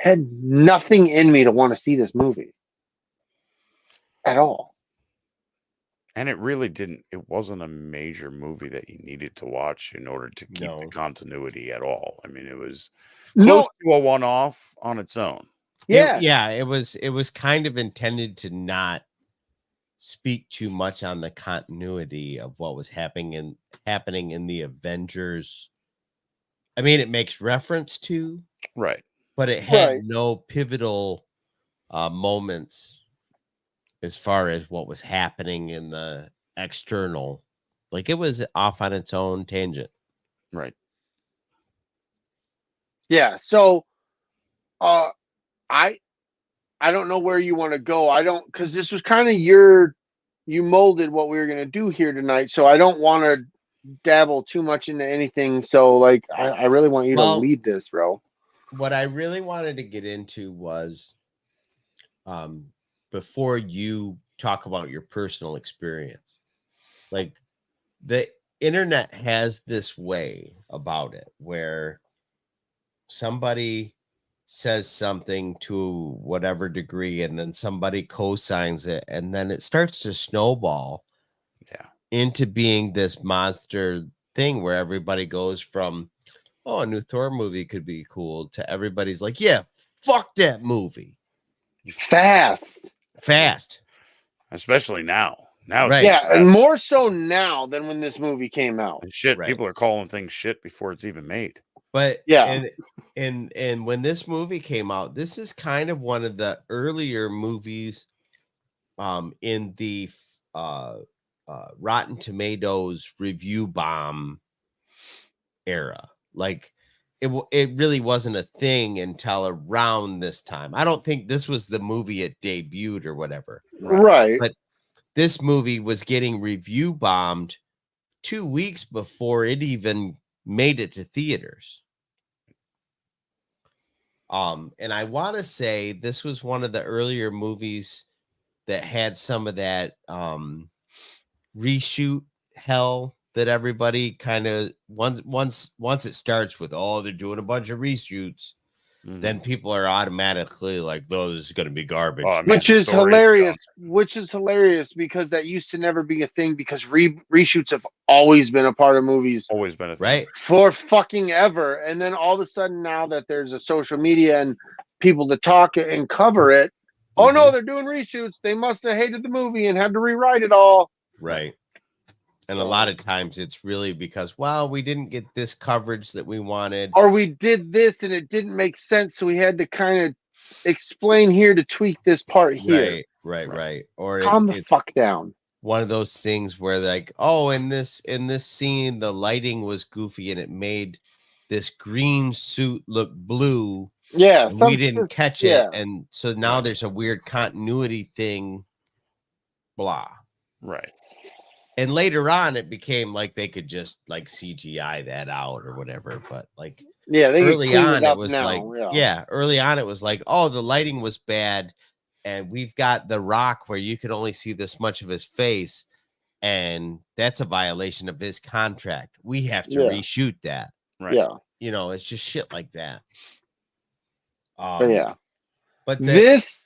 nothing in me to want to see this movie at all. And it really didn't. It wasn't a major movie that you needed to watch in order to keep the continuity at all. I mean, it was close to a one-off on its own. Yeah. It was kind of intended to not speak too much on the continuity of what was happening in the Avengers. I mean, it makes reference to, right, but it had no pivotal moments as far as what was happening in the external. Like, it was off on its own tangent. Right. Yeah. So I don't know where you want to go. Because this was kind of you molded what we were going to do here tonight. So I don't want to dabble too much into anything. So like, I really want you to lead this, bro. What I really wanted to get into was, before you talk about your personal experience, like, the internet has this way about it where somebody says something to whatever degree, and then somebody co-signs it, and then it starts to snowball into being this monster thing where everybody goes from oh, a new Thor movie could be cool, to everybody's like, yeah, fuck that movie. Fast. Especially now. Now, Right. Yeah, and more so now than when this movie came out. And shit, Right. people are calling things shit before it's even made. But yeah, and when this movie came out, this is kind of one of the earlier movies in the Rotten Tomatoes review bomb era. Like it really wasn't a thing until around this time. I don't think this was the movie it debuted or whatever. right. But this movie was getting review bombed 2 weeks before it even made it to theaters. And I want to say this was one of the earlier movies that had some of that reshoot hell that everybody kind of once it starts with, oh, they're doing a bunch of reshoots, then people are automatically like, oh, this is going to be garbage. Which is hilarious. Which is hilarious because that used to never be a thing, because reshoots have always been a part of movies. Always been a thing. Right. For fucking ever. And then all of a sudden now that there's a social media and people to talk and cover it, oh no, they're doing reshoots. They must have hated the movie and had to rewrite it all. Right. And a lot of times it's really because, well, we didn't get this coverage that we wanted. Or we did this and it didn't make sense, so we had to kind of explain here to tweak this part here. Right. Or calm the fuck down. One of those things where like, oh, in this scene, the lighting was goofy and it made this green suit look blue. Yeah. We didn't catch it. And so now there's a weird continuity thing. Blah. Right. And later on, it became like they could just like CGI that out or whatever. But like, early on, it was like, early on, it was like, oh, the lighting was bad. And we've got The Rock where you could only see this much of his face. And that's a violation of his contract. We have to reshoot that. Right. Yeah. You know, it's just shit like that. But this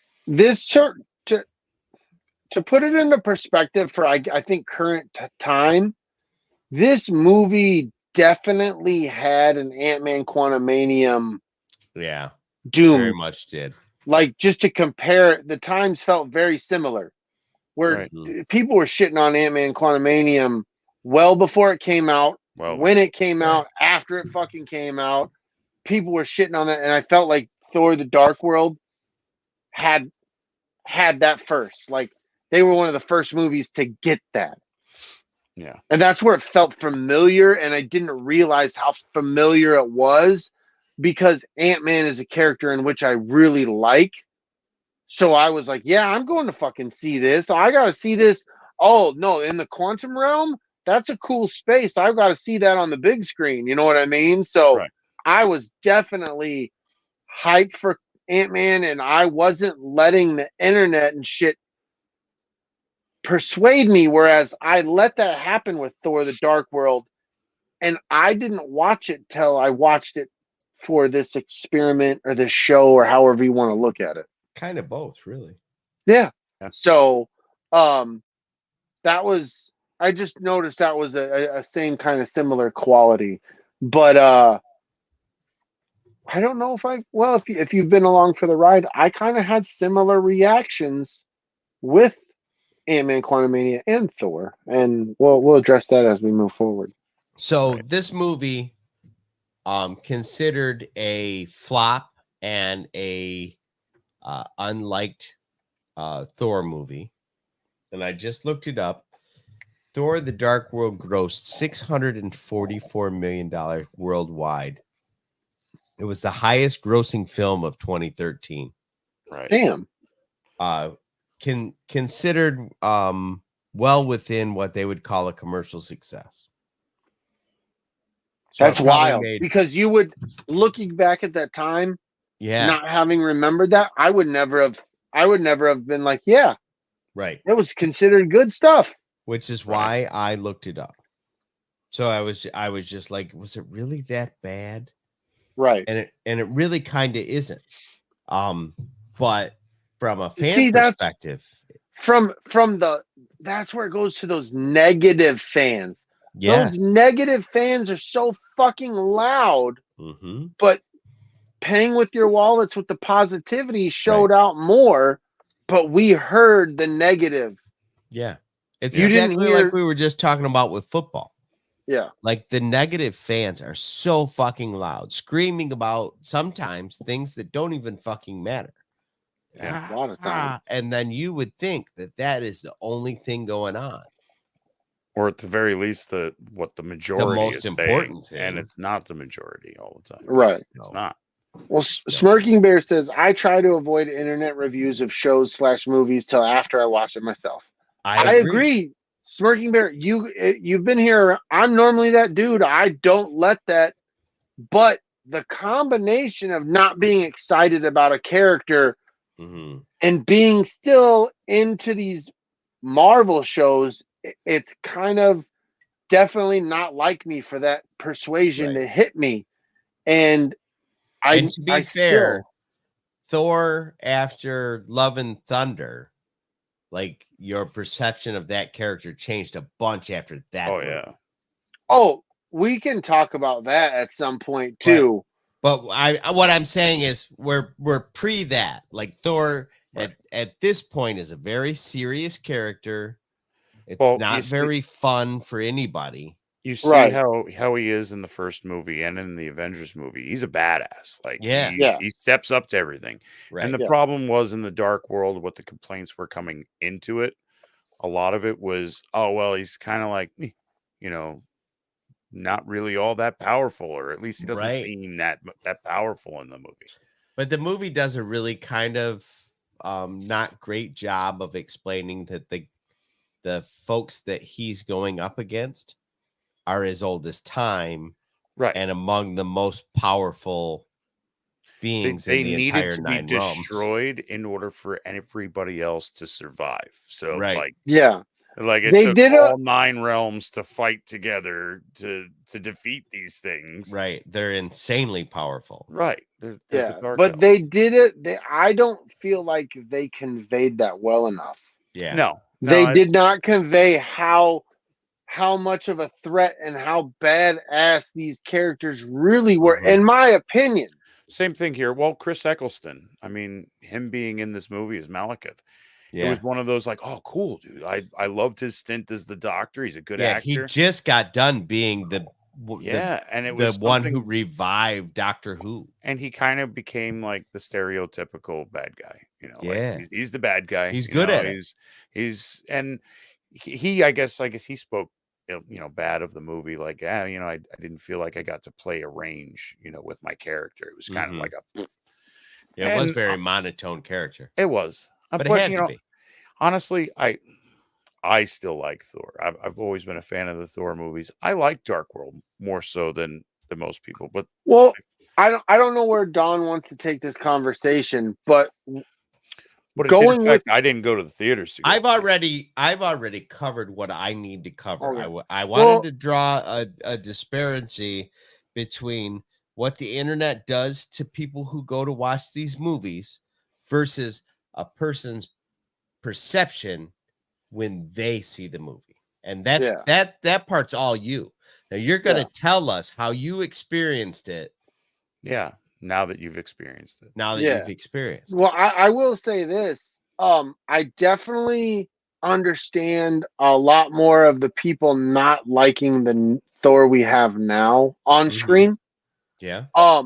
to put it into perspective for I think current time, this movie definitely had an Ant-Man Quantumanium. Yeah, doom. Very much did. Like, just to compare, the times felt very similar. Where people were shitting on Ant-Man Quantumanium well before it came out, when it came out, after it fucking came out. People were shitting on that, and I felt like Thor: The Dark World had that first. Like, they were one of the first movies to get that. Yeah. And that's where it felt familiar, and I didn't realize how familiar it was, because Ant-Man is a character in which I really like. So I was like, yeah, I'm going to fucking see this. I got to see this. Oh, no, in the quantum realm, that's a cool space. I've got to see that on the big screen. You know what I mean? So I was definitely hyped for Ant-Man, and I wasn't letting the internet and shit persuade me, whereas I let that happen with Thor: The Dark World, and I didn't watch it till I watched it for this experiment or this show, or however you want to look at it. Kind of both, really. Yeah. So that was, I just noticed that was a same kind of similar quality. But I don't know if you've been along for the ride, I kind of had similar reactions with Ant-Man Quantumania and Thor, and we'll address that as we move forward. So this movie considered a flop and a unliked Thor movie, and I just looked it up. Thor: The Dark World grossed $644 million worldwide. It was the highest grossing film of 2013. Right. Damn. Considered well within what they would call a commercial success. So that's wild, because you would, looking back at that time, not having remembered that, I would never have been like, yeah, right, it was considered good stuff. Which is why I looked it up. So I was just like, was it really that bad? Right. And it really kind of isn't. But from a fan perspective, that's where it goes to those negative fans. Yes. Those negative fans are so fucking loud, but paying with your wallets with the positivity showed out more, but we heard the negative. Yeah. It's You didn't exactly hear- like we were just talking about with football. Yeah. Like the negative fans are so fucking loud, screaming about sometimes things that don't even fucking matter. Yeah, a lot of times. And then you would think that that is the only thing going on. Or at the very least, what the majority most is important saying, and thing. it's not the majority all the time. Right. It's not. Well, Smirking Bear says, I try to avoid internet reviews of shows / movies till after I watch it myself. I agree. Smirking Bear, you've been here. I'm normally that dude. I don't let that. But the combination of not being excited about a character and being still into these Marvel shows, it's kind of definitely not like me for that persuasion to hit me. And to be fair, Thor after Love and Thunder, like your perception of that character changed a bunch after that. Oh, yeah. Oh, we can talk about that at some point too. But what I'm saying is we're pre that. Like Thor at this point is a very serious character. It's not very fun for anybody. You see how he is in the first movie and in the Avengers movie. He's a badass. Like he steps up to everything. Right. And the problem was in the Dark World, what the complaints were coming into it. A lot of it was, oh well, he's kind of like me, you know, not really all that powerful, or at least he doesn't seem that powerful in the movie. But the movie does a really kind of not great job of explaining that the folks that he's going up against are as old as time, and among the most powerful beings in the entire to nine be realms. Destroyed in order for everybody else to survive. So like it they took did all 9 realms to fight together to defeat these things. Right. They're insanely powerful. Right. They're the but they did it. I don't feel like they conveyed that well enough. Yeah. No, they did not convey how much of a threat and how badass these characters really were, in my opinion. Same thing here. Well, Chris Eccleston, I mean, him being in this movie as Malekith. Yeah. It was one of those like, oh, cool, dude. I loved his stint as the Doctor. He's a good actor. He just got done being the and it was the one who revived Doctor Who. And he kind of became like the stereotypical bad guy, you know. Like he's the bad guy. He's good at it. He I guess he spoke bad of the movie, like I didn't feel like I got to play a range, with my character. It was kind of like it was very monotone character. It was, but it had to be. Honestly, I still like Thor. I've always been a fan of the Thor movies. I like Dark World more so than most people. But I don't know where Don wants to take this conversation, but I didn't go to the theaters. I've already covered what I need to cover. Okay. I wanted to draw a disparity between what the internet does to people who go to watch these movies versus a person's perception when they see the movie. And that's that part's all you. Now you're going to tell us how you experienced it. Yeah. Now that you've experienced it. Well, I will say this. I definitely understand a lot more of the people not liking the Thor we have now on screen. Yeah. I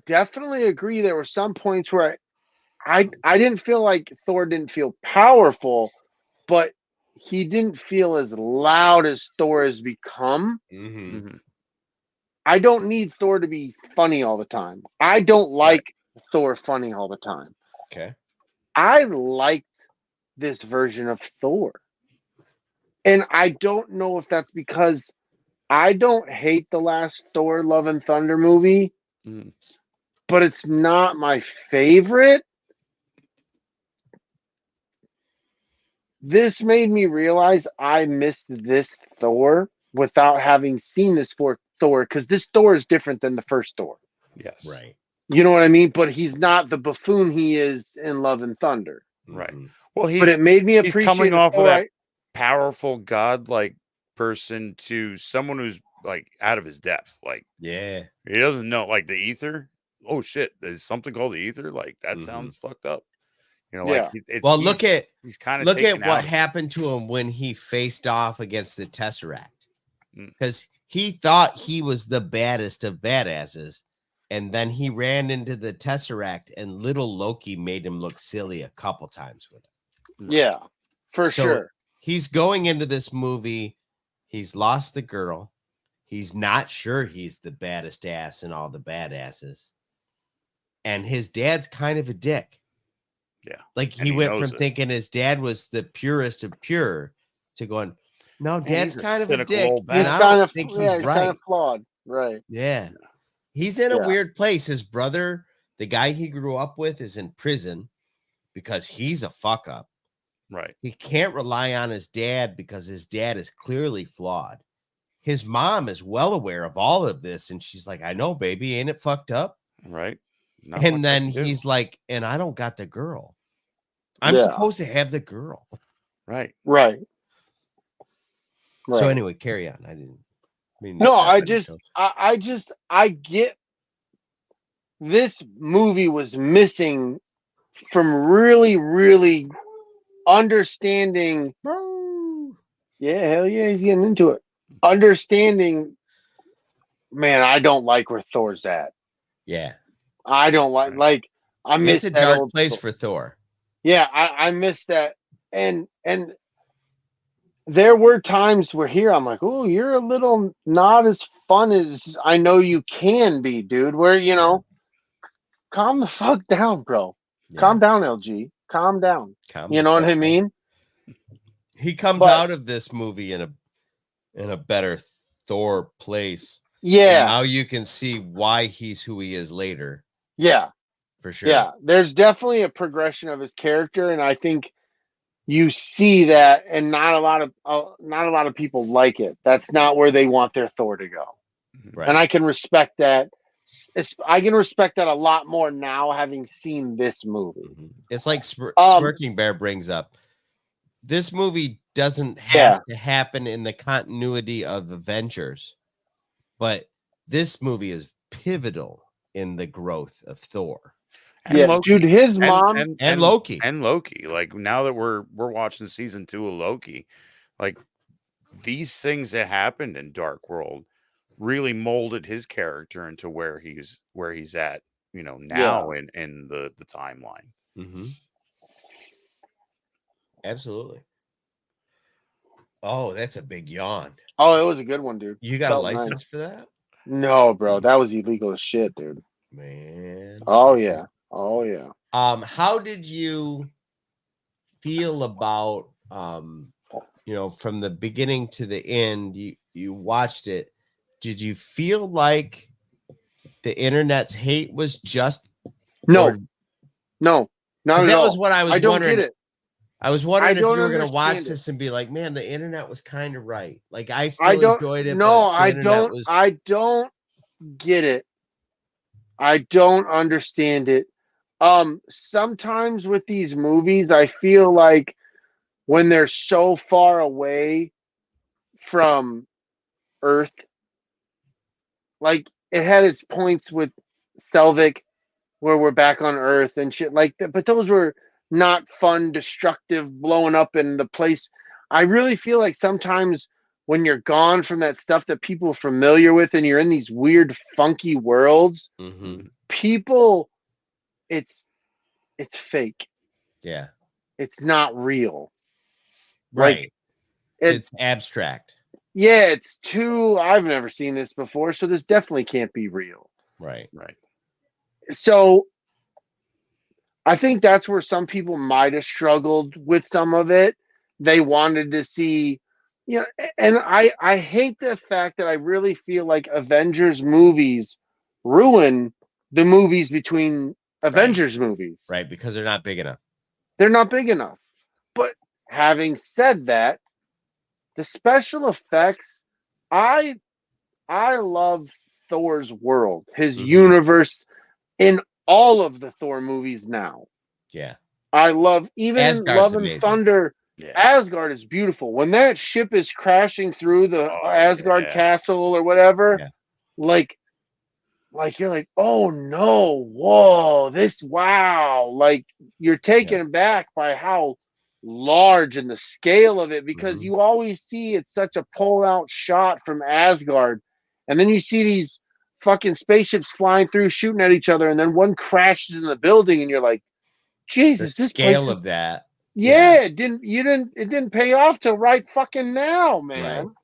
definitely agree. There were some points where I didn't feel like Thor didn't feel powerful, but he didn't feel as loud as Thor has become. I don't need Thor to be funny all the time. I don't like Thor funny all the time. Okay. I liked this version of Thor. And I don't know if that's because I don't hate the last Thor Love and Thunder movie, but it's not my favorite. This made me realize I missed this Thor without having seen this Thor, because this Thor is different than the first Thor. Yes. Right. You know what I mean? But he's not the buffoon he is in Love and Thunder. Right. Well, but it made me appreciate coming off of that powerful god-like person to someone who's like out of his depth. Like, Yeah. he doesn't know, like the ether. Oh shit, there's something called the ether. Like that Mhm. sounds fucked up. You know, Yeah. like it's Well, look at he's kind of look at what happened to him when he faced off against the Tesseract, because he thought he was the baddest of badasses, and then he ran into the Tesseract, and little Loki made him look silly a couple times with it. Yeah, for sure. He's going into this movie. He's lost the girl. He's not sure he's the baddest ass in all the badasses. And his dad's kind of a dick. Yeah. Like he went from thinking his dad was the purest of pure to going, no, dad's kind of a dick. He's kind of, he's kind of flawed. Right. Yeah. He's in a weird place. His brother, the guy he grew up with, is in prison because he's a fuck up. Right. He can't rely on his dad because his dad is clearly flawed. His mom is well aware of all of this, and she's like, I know, baby, ain't it fucked up? Right. And then he's like, and I don't got the girl. I'm supposed to have the girl. Right. Right. So anyway, carry on. I didn't mean no, I get this movie was missing from really understanding. Yeah, hell yeah, he's getting into it. Understanding, man, I don't like where Thor's at. Yeah. I don't like I miss it's a that dark old place Thor. for Thor. Yeah, I miss that. And there were times where here I'm like, oh, you're a little not as fun as I know you can be, dude. Where, you know, calm the fuck down, bro. Yeah. Calm down, LG. Calm down. You know what I mean? He comes out of this movie in a better Thor place. Yeah. And now you can see why he's who he is later. Yeah. For sure. Yeah. There's definitely a progression of his character, and I think you see that, and not a lot of people like it. That's not where they want their Thor to go. Right. And I can respect that. I can respect that a lot more now, having seen this movie. It's like Smirking Bear brings up. This movie doesn't have to happen in the continuity of Avengers, but this movie is pivotal in the growth of Thor. And Loki. Dude, his mom and Loki. And Loki. Like, now that we're watching season 2 of Loki, like, these things that happened in Dark World really molded his character into where he's at, you know, now in the timeline. Mm-hmm. Absolutely. Oh, that's a big yawn. Oh, it was a good one, dude. You got a license for that? No, bro. That was illegal as shit, dude. Man. Oh yeah. Oh yeah. How did you feel about you know, from the beginning to the end, you watched it. Did you feel like the internet's hate was just no, not at all? That was what I was wondering. I don't get it. I was wondering if you were going to watch this and be like, man, the internet was kind of right. Like, I still enjoyed it. No, I don't get it. I don't understand it. Sometimes with these movies, I feel like when they're so far away from Earth, like it had its points with Selvig, where we're back on Earth and shit like that, but those were not fun, destructive, blowing up in the place. I really feel like sometimes when you're gone from that stuff that people are familiar with and you're in these weird, funky worlds, people, it's fake. Yeah. It's not real. Right. Like, it's abstract. Yeah, it's too, I've never seen this before, so this definitely can't be real. Right. So I think that's where some people might have struggled with some of it. They wanted to see, you know, and I hate the fact that I really feel like Avengers movies ruin the movies between Avengers movies. Right, because they're not big enough. They're not big enough. But having said that, the special effects, I love Thor's world, his universe in all of the Thor movies now. Yeah. I love even Asgard's Love and amazing. Thunder. Yeah. Asgard is beautiful. When that ship is crashing through the Asgard castle or whatever, like you're like, oh no, whoa, wow. Like you're taken aback by how large and the scale of it, because you always see it's such a pull out shot from Asgard. And then you see these fucking spaceships flying through, shooting at each other, and then one crashes in the building, and you're like, Jesus, The this place scale of that. Yeah, it didn't pay off till right fucking now, man. Right.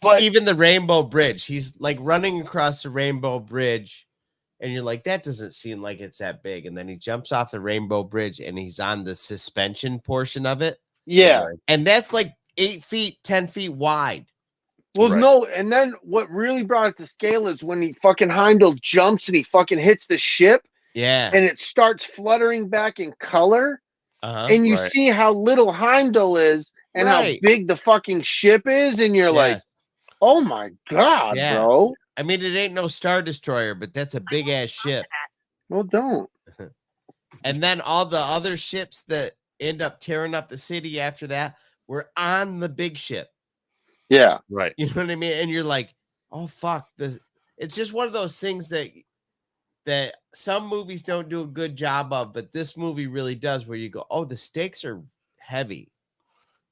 But even the Rainbow Bridge, he's like running across the Rainbow Bridge, and you're like, that doesn't seem like it's that big. And then he jumps off the Rainbow Bridge, and he's on the suspension portion of it. yeah, and that's like 8 feet, 10 feet wide. well, no, and then what really brought it to scale is when he fucking Heimdall jumps and he fucking hits the ship, and it starts fluttering back in color. And you see how little Heimdall is and how big the fucking ship is, and you're like, oh my God, bro. I mean, it ain't no Star Destroyer, but that's a big ass ship. Well, don't. And then all the other ships that end up tearing up the city after that were on the big ship. Yeah. Right. You know what I mean? And you're like, oh fuck. It's just one of those things that some movies don't do a good job of, but this movie really does, where you go, oh, the stakes are heavy.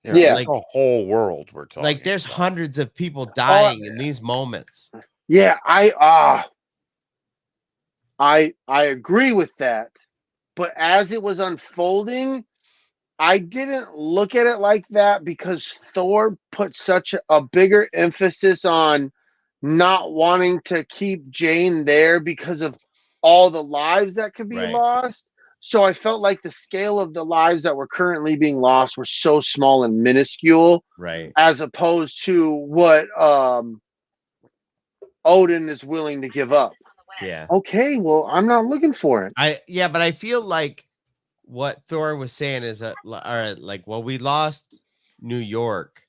Yeah, like a whole world we're talking. Like there's hundreds of people dying in these moments. Yeah, I agree with that. But as it was unfolding, I didn't look at it like that, because Thor put such a bigger emphasis on not wanting to keep Jane there because of all the lives that could be lost. So I felt like the scale of the lives that were currently being lost were so small and minuscule, as opposed to what Odin is willing to give up. Yeah. Okay, well, I'm not looking for it. But I feel like what Thor was saying is all right, like, well, we lost New York.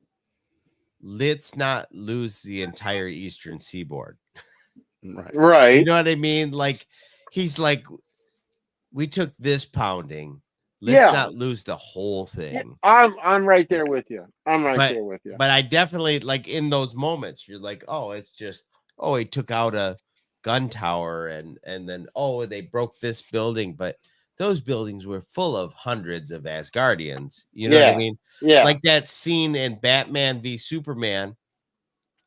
Let's not lose the entire Eastern Seaboard. Right. You know what I mean? Like, he's like, we took this pounding. Let's not lose the whole thing. I'm right there with you. There with you. But I definitely, like, in those moments, you're like, oh, it's just, oh, he took out a gun tower, and then, oh, they broke this building, but those buildings were full of hundreds of Asgardians. You know what I mean? Yeah. Like that scene in Batman v Superman,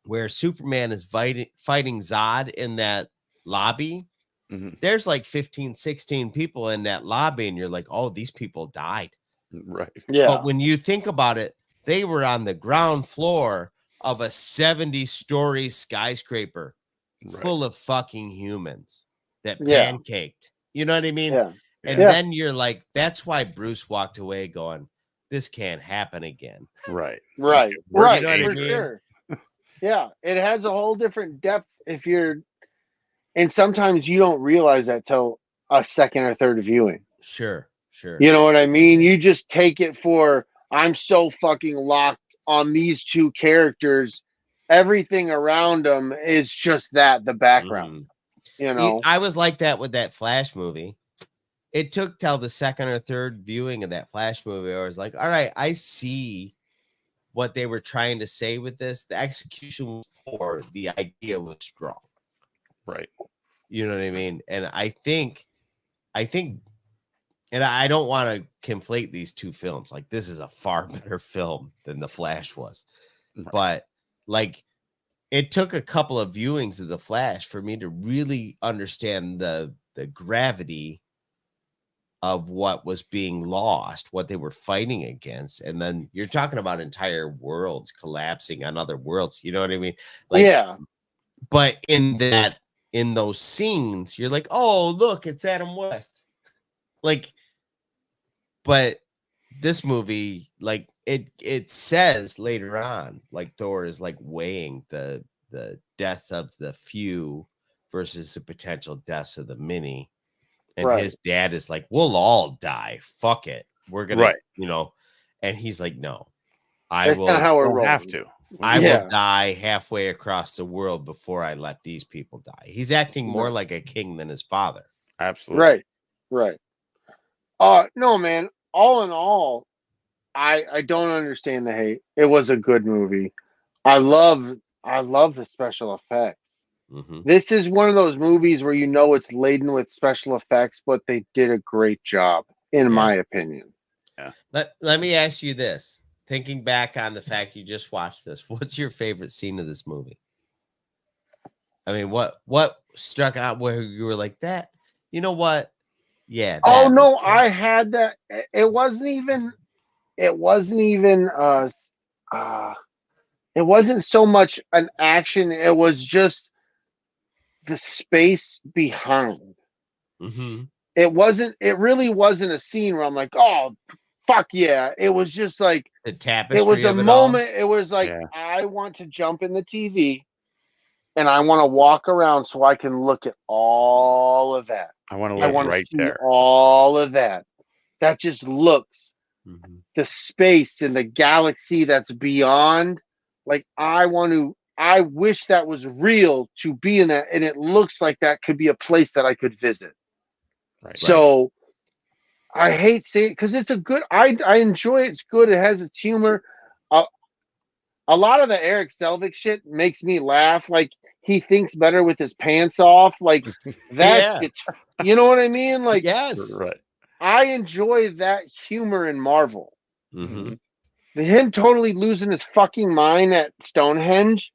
where Superman is fighting Zod in that lobby. There's like 15, 16 people in that lobby, and you're like, oh, these people died. Right. Yeah. But when you think about it, they were on the ground floor of a 70-story skyscraper full of fucking humans that pancaked. You know what I mean? Yeah. And then you're like, that's why Bruce walked away going, this can't happen again. Right. You know what I For mean? sure. Yeah. It has a whole different depth and sometimes you don't realize that till a second or third viewing. Sure. You know what I mean? You just take it for, I'm so fucking locked on these two characters. Everything around them is just the background. You know? I was like that with that Flash movie. It took till the second or third viewing of that Flash movie, I was like, all right, I see what they were trying to say with this. The execution was poor. The idea was strong. Right. You know what I mean? And I think, and I don't want to conflate these two films. Like, this is a far better film than The Flash was. But like, it took a couple of viewings of The Flash for me to really understand the gravity of what was being lost, what they were fighting against. And then you're talking about entire worlds collapsing on other worlds. You know what I mean? Like, but in those scenes, you're like, oh, look, it's Adam West. Like, but this movie, like, it says later on, like, Thor is like weighing the deaths of the few versus the potential deaths of the many. And his dad is like, we'll all die. Fuck it. We're going to, you know, and he's like, no, That's not how we're have to. I will die halfway across the world before I let these people die. He's acting more like a king than his father. Absolutely. Right. No, man. All in all, I don't understand the hate. It was a good movie. I love the special effects. Mm-hmm. This is one of those movies where you know it's laden with special effects, but they did a great job, in my opinion. Yeah. Let me ask you this. Thinking back on the fact you just watched this, what's your favorite scene of this movie? I mean, what struck out where you were like that? You know what? Yeah. Oh that no, was good. I had that. It wasn't even. It wasn't so much an action. It was just the space behind. Mm-hmm. It really wasn't a scene where I'm like, oh, fuck yeah. It was just like, The it tapestry was a of it all. moment. It was like, Yeah. I want to jump in the TV and I want to walk around so I can look at all of that. I want to I live want to right see there. all of that. That just looks Mm-hmm. the space and the galaxy that's beyond. Like, I wish that was real to be in that. And it looks like that could be a place that I could visit. Right. So I hate saying, because it's a good, I enjoy it. It's good. It has its humor. A lot of the Eric Selvig shit makes me laugh. Like, he thinks better with his pants off. Like, that Yeah. shit, you know what I mean? Like, Yes. Right. I enjoy that humor in Marvel. Mm-hmm. Him totally losing his fucking mind at Stonehenge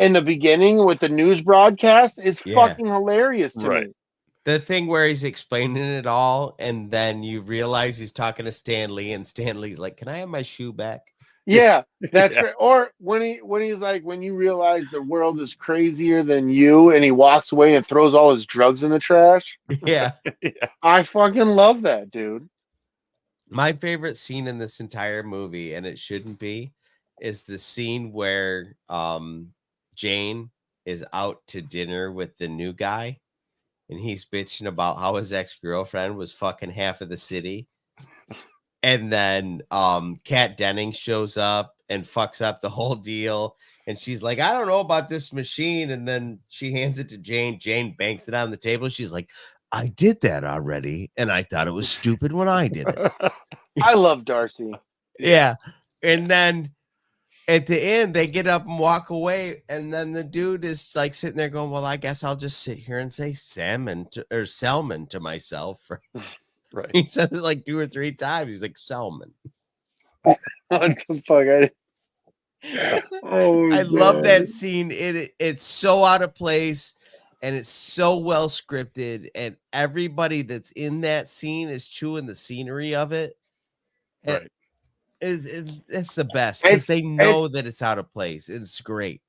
in the beginning with the news broadcast is fucking hilarious to Right. me. The thing where he's explaining it all, and then you realize he's talking to Stan Lee, and Stan Lee's like, "Can I have my shoe back?" Yeah, that's Yeah. right. Or when he's like, when you realize the world is crazier than you, and he walks away and throws all his drugs in the trash. Yeah. Yeah. I fucking love that, dude. My favorite scene in this entire movie, and it shouldn't be, is the scene where Jane is out to dinner with the new guy, and he's bitching about how his ex-girlfriend was fucking half of the city. And then Kat Denning shows up and fucks up the whole deal. And she's like, I don't know about this machine. And then she hands it to Jane. Jane banks it on the table. She's like, I did that already. And I thought it was stupid when I did it. I love Darcy. Yeah. And then at the end, they get up and walk away. And then the dude is like sitting there going, well, I guess I'll just sit here and say Selman to myself. Right. He says it like 2 or 3 times. He's like, Selman. What the fuck? I love that scene. It's so out of place, and it's so well scripted, and everybody that's in that scene is chewing the scenery of it. Right. It's the best because they know that it's out of place. It's great.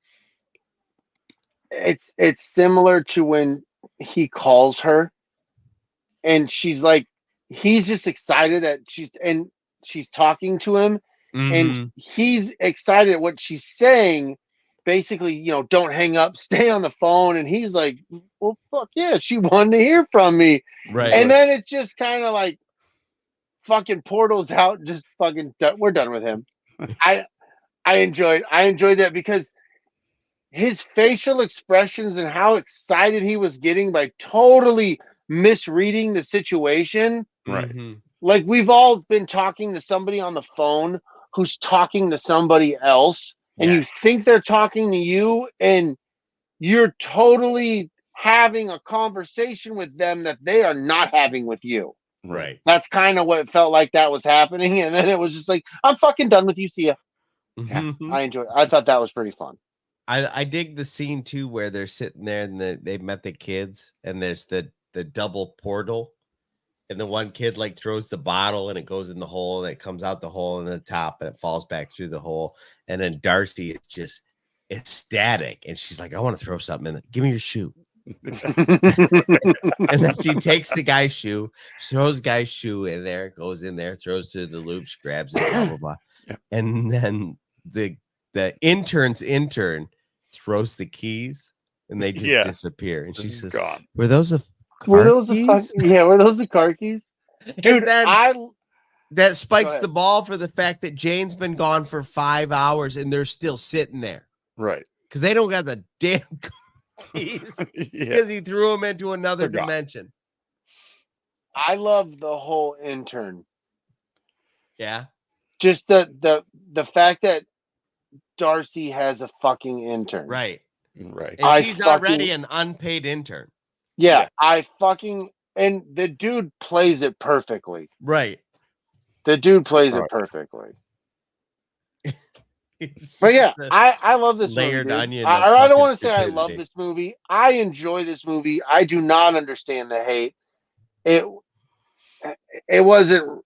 It's similar to when he calls her and she's like, he's just excited that she's talking to him, and he's excited at what she's saying. Basically, don't hang up, stay on the phone. And he's like, well, fuck yeah, she wanted to hear from me. Right. And then it's just kind of like fucking portals out, and just fucking we're done with him. I enjoyed that because his facial expressions and how excited he was getting by totally misreading the situation. Right. Like, we've all been talking to somebody on the phone who's talking to somebody else, and you think they're talking to you, and you're totally having a conversation with them that they are not having with you. Right. That's kind of what it felt like that was happening. And then it was just like, I'm fucking done with you. See ya. Yeah. I enjoyed it. I thought that was pretty fun. I dig the scene too where they're sitting there and they've met the kids, and there's the double portal, and the one kid like throws the bottle and it goes in the hole, and it comes out the hole in the top and it falls back through the hole. And then Darcy is just ecstatic, and she's like, I want to throw something in there. Give me your shoe. And then she takes the guy's shoe, throws the guy's shoe in there, goes in there, throws to the loops, grabs it, blah blah blah. Yeah. And then the intern's intern throws the keys, and they just disappear. And she says, gone. were those the Were those the car keys? Dude, that spikes the ball for the fact that Jane's been gone for 5 hours and they're still sitting there. Right. Because they don't got the damn keys. Because he threw them into another dimension. I love the whole intern. Yeah. just the fact that Darcy has a fucking intern. Right. Right. And she's already an unpaid intern. Yeah, and the dude plays it perfectly. Right. The dude plays it perfectly. But yeah, I love this layered movie. onion. I don't want to say I love this movie. I enjoy this movie. I do not understand the hate. It wasn't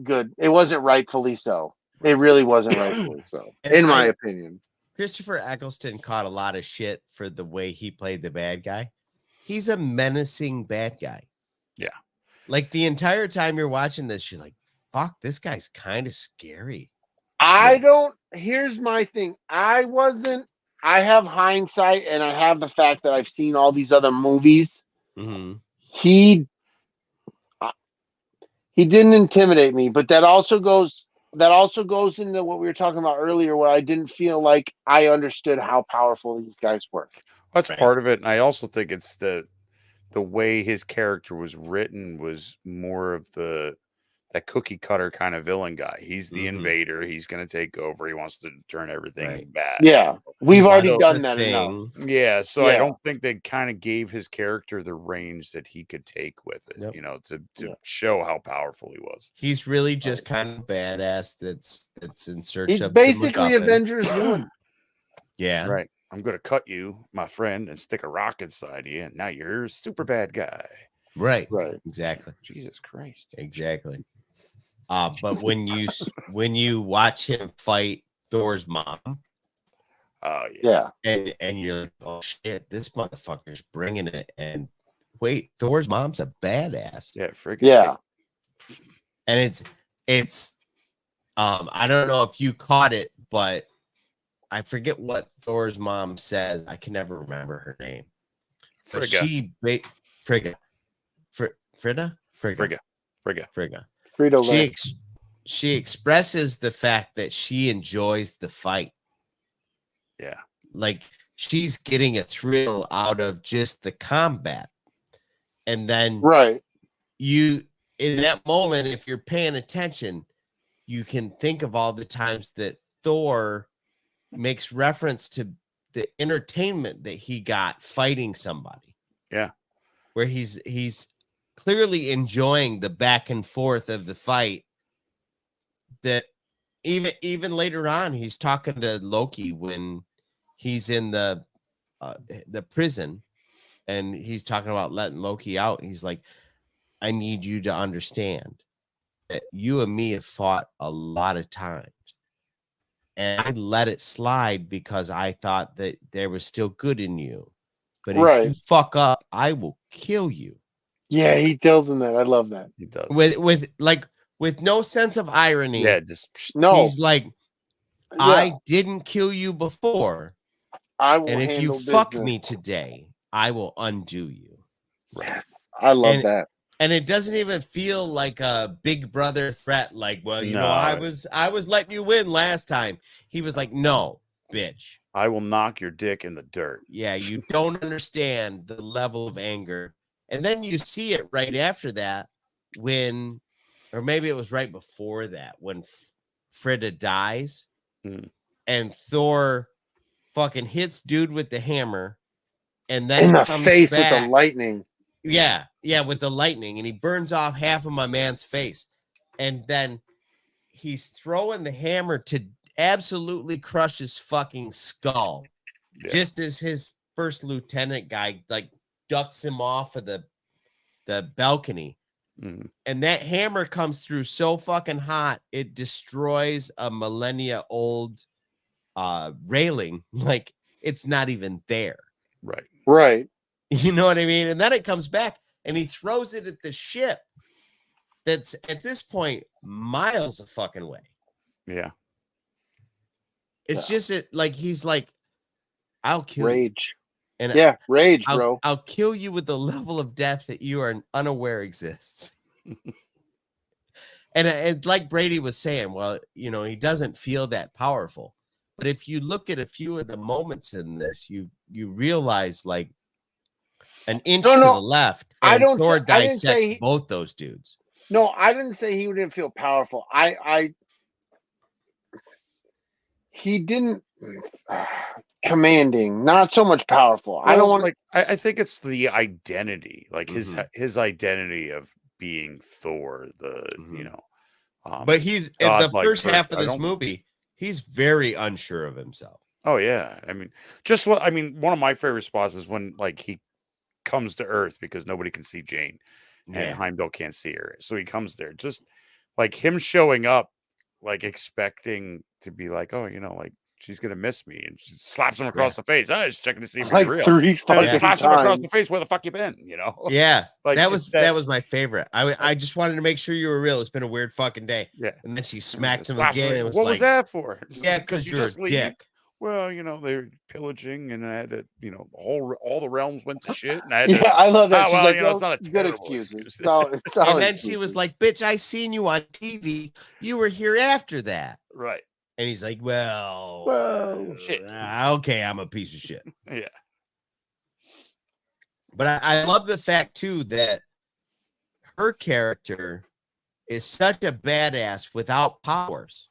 good. It wasn't rightfully so. It really wasn't rightfully so, in my opinion. Christopher Eccleston caught a lot of shit for the way he played the bad guy. He's a menacing bad guy. Yeah. Like the entire time you're watching this, you're like, fuck, this guy's kind of scary. Here's my thing. I have hindsight and I have the fact that I've seen all these other movies. Mm-hmm. He didn't intimidate me, but that also goes into what we were talking about earlier, where I didn't feel like I understood how powerful these guys were. That's part of it. And I also think it's the way his character was written was more of that cookie cutter kind of villain guy. He's the invader. He's going to take over. He wants to turn everything bad. Yeah. We've already done that enough. Yeah. So I don't think they kind of gave his character the range that he could take with it, to show how powerful he was. He's really just kind of badass that's in search He's of basically Avengers 1. Yeah. Right. I'm going to cut you, my friend, and stick a rock inside you. And now you're a super bad guy. Right. Right. Exactly. Jesus Christ. Exactly. But when you watch him fight Thor's mom, and you're like, oh shit, this motherfucker's bringing it. And wait, Thor's mom's a badass. Yeah, freaking. Yeah. And it's I don't know if you caught it, but I forget what Thor's mom says. I can never remember her name. But Frigga. She expresses the fact that she enjoys the fight. Yeah. Like she's getting a thrill out of just the combat. And then you, in that moment, if you're paying attention, you can think of all the times that Thor makes reference to the entertainment that he got fighting somebody. Yeah. Where he's clearly enjoying the back and forth of the fight. That even later on, he's talking to Loki when he's in the prison, and he's talking about letting Loki out. He's like, I need you to understand that you and me have fought a lot of times, and I let it slide because I thought that there was still good in you. But if you fuck up, I will kill you. Yeah, he tells him that. I love that. He does. With no sense of irony. Yeah, just He's like, I didn't kill you before. And if you fuck me today, I will undo you. Yes. I love that. And it doesn't even feel like a big brother threat. Like, well, you know, I was letting you win last time. He was like, no, bitch. I will knock your dick in the dirt. Yeah, you don't understand the level of anger. And then you see it right after that when, or maybe it was right before that, when Frigga dies and Thor fucking hits dude with the hammer and then in the comes face back, with the lightning. Yeah, with the lightning, and he burns off half of my man's face. And then he's throwing the hammer to absolutely crush his fucking skull. Yeah. Just as his first lieutenant guy like ducks him off of the balcony. Mm-hmm. And that hammer comes through so fucking hot, it destroys a millennia old railing. Like it's not even there. Right. You know what I mean? And then it comes back and he throws it at the ship that's at this point miles a fucking way. Yeah. It's just like he's like, I'll kill rage. You. And rage, bro. I'll kill you with the level of death that you are unaware exists. and like Brady was saying, well, you know, he doesn't feel that powerful. But if you look at a few of the moments in this, you realize like an inch to the left, and Thor dissects both those dudes. No, I didn't say he didn't feel powerful. I he didn't commanding, not so much powerful. I don't want like I think it's the identity, like his identity of being Thor, the you know. But he's in the godlike first half person. of this movie. He's very unsure of himself. Oh yeah, I mean, just what I mean. One of my favorite spots is when like he comes to Earth because nobody can see Jane, and Heimdall can't see her, so he comes there. Just like him showing up, like expecting to be like, oh, you know, like she's gonna miss me, and she slaps him across the face. I was checking to see if like you're real. 3 fucking slaps him across times. the face. Where the fuck you been? You know? Yeah, like that was my favorite. I just wanted to make sure you were real. It's been a weird fucking day. Yeah, and then she smacks him slaps again. me. And was What like, was that for? Yeah, because you're a just leave? dick. Well, you know, they're pillaging, and I had to, you know, all the realms went to shit, and I had to. Yeah, I love that. Oh, She's well, like, you know, it's not a good terrible excuse. excuse. It's solid And then she was like, "Bitch, I seen you on TV. You were here after that." Right. And he's like, "Well, shit. Okay, I'm a piece of shit." Yeah. But I love the fact too that her character is such a badass without powers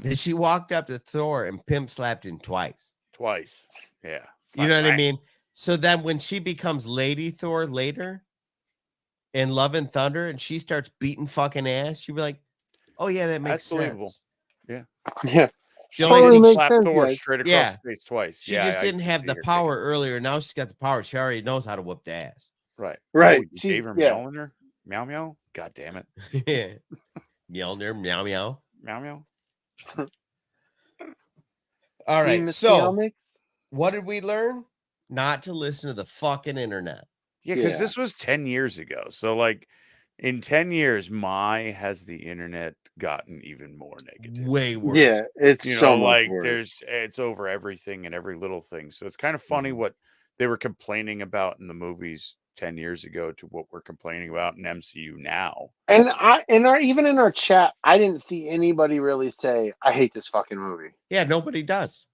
that she walked up to Thor and pimp slapped him twice. Yeah. You know what I mean? So then when she becomes Lady Thor later in Love and Thunder and she starts beating fucking ass, you'd be like, oh yeah, that makes sense. Yeah. Yeah. She only didn't slap Thor straight across the face twice. She just didn't have the power earlier. Now she's got the power. She already knows how to whoop the ass. Right. Right. Oh, you gave her Mjolnir? Meow meow? God damn it. Yeah. Mjolnir, meow meow. Meow meow. All right. So what did we learn? Not to listen to the fucking internet. Yeah, because this was 10 years ago. So like in 10 years, has the internet gotten even more negative? Way worse. Yeah, it's so much like worse. it's over everything and every little thing. So it's kind of funny what they were complaining about in the movies 10 years ago to what we're complaining about in MCU now. And even in our chat, I didn't see anybody really say, I hate this fucking movie. Yeah, nobody does.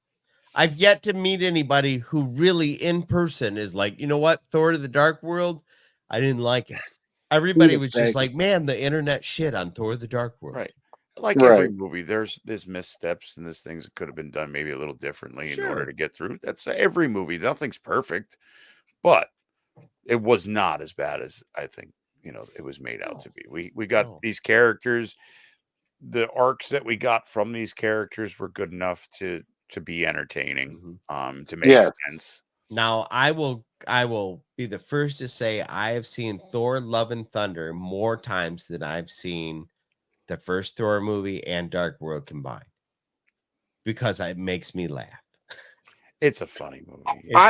I've yet to meet anybody who really in person is like, you know what, Thor The Dark World, I didn't like it. Everybody was just like, man, the internet shit on Thor The Dark World. Right. Like every movie, there's missteps and there's things that could have been done maybe a little differently in order to get through. That's every movie. Nothing's perfect, but it was not as bad as I think, you know, it was made out to be. We got these characters. The arcs that we got from these characters were good enough to be entertaining, to make sense. Now I will be the first to say I have seen Thor Love and Thunder more times than I've seen the first Thor movie and Dark World combined, because it makes me laugh. It's a funny movie.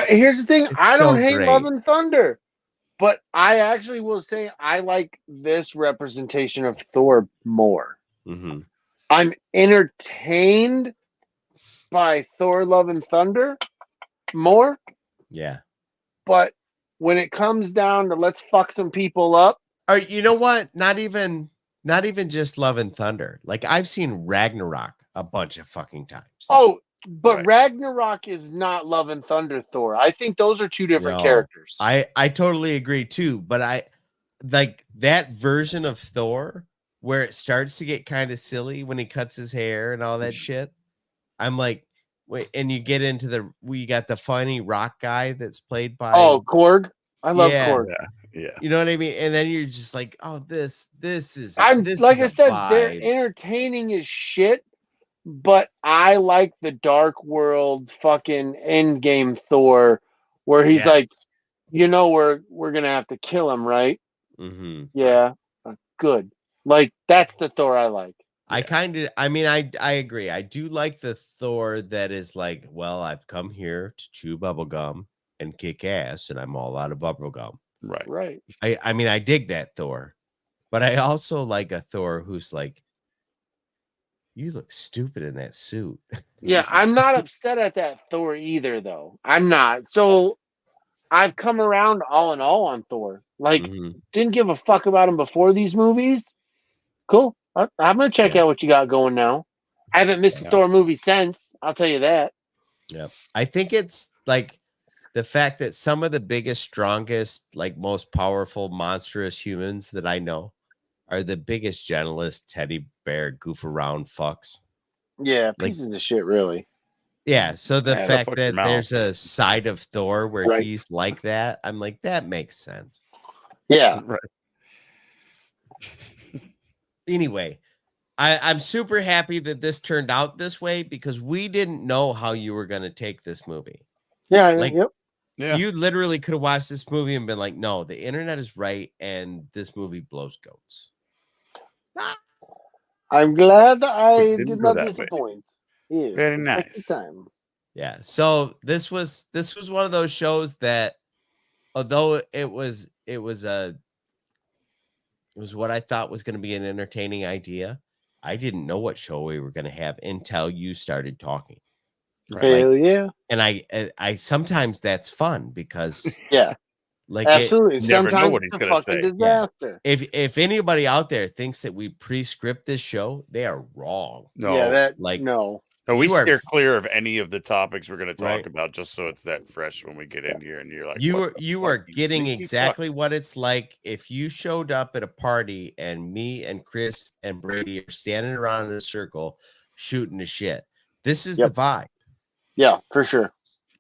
Here's the thing. I don't hate great. Love and Thunder, but I actually will say I like this representation of Thor more. I'm entertained by Thor Love and Thunder more. Yeah. But when it comes down to let's fuck some people up. Or you know what? Not even just Love and Thunder. Like I've seen Ragnarok a bunch of fucking times. Oh, but Ragnarok is not Love and Thunder Thor. I think those are two different characters. I totally agree too. But I like that version of Thor where it starts to get kind of silly when he cuts his hair and all that shit. I'm like, wait, and you get into we got the funny rock guy that's played by Korg. I love Korg. Yeah. You know what I mean? And then you're just like, oh, this is like I said, they're entertaining as shit, but I like the Dark World fucking Endgame Thor where he's like, you know, we're gonna have to kill him, right? Yeah. Good. Like that's the Thor I like. I agree. I do like the Thor that is like, well, I've come here to chew bubblegum and kick ass, and I'm all out of bubblegum. Right. I mean, I dig that Thor, but I also like a Thor who's like, you look stupid in that suit. Yeah, I'm not upset at that Thor either, though. I'm not. So I've come around all in all on Thor. Like, didn't give a fuck about him before these movies. Cool. I'm going to check out what you got going now. I haven't missed a Thor movie since. I'll tell you that. Yeah. I think it's like the fact that some of the biggest, strongest, like most powerful, monstrous humans that I know are the biggest, gentlest teddy bear goof around fucks. Yeah, Like- pieces of shit, really. Yeah, so the Yeah, fact fuck your that mouth. there's a side of Thor where Right. he's like that, I'm like, that makes sense. Yeah. Right. Anyway, I'm super happy that this turned out this way because we didn't know how you were going to take this movie. Yeah. Like, Yep. Yeah. You literally could have watched this movie and been like, no, the internet is right and this movie blows goats. I'm glad that I Didn't did go not that way. disappoint. Yeah. Very next nice. time. Yeah. So this was one of those shows that, although it was what I thought was going to be an entertaining idea, I didn't know what show we were going to have until you started talking. Right. Hell yeah. And I sometimes that's fun because Yeah. like Absolutely. never know Sometimes what it's he's a gonna fucking say. disaster. if anybody out there thinks that we pre-script this show, they are wrong. No. Yeah, that like- no. No, we You are- steer clear of any of the topics we're going to talk Right. about, just so it's that fresh when we get in here, and you're like, You what are the you fuck, are you getting sneaky exactly what it's like if you showed up at a party and me and Chris and Brady are standing around in a circle shooting the shit. This is Yep. the vibe. Yeah, for sure.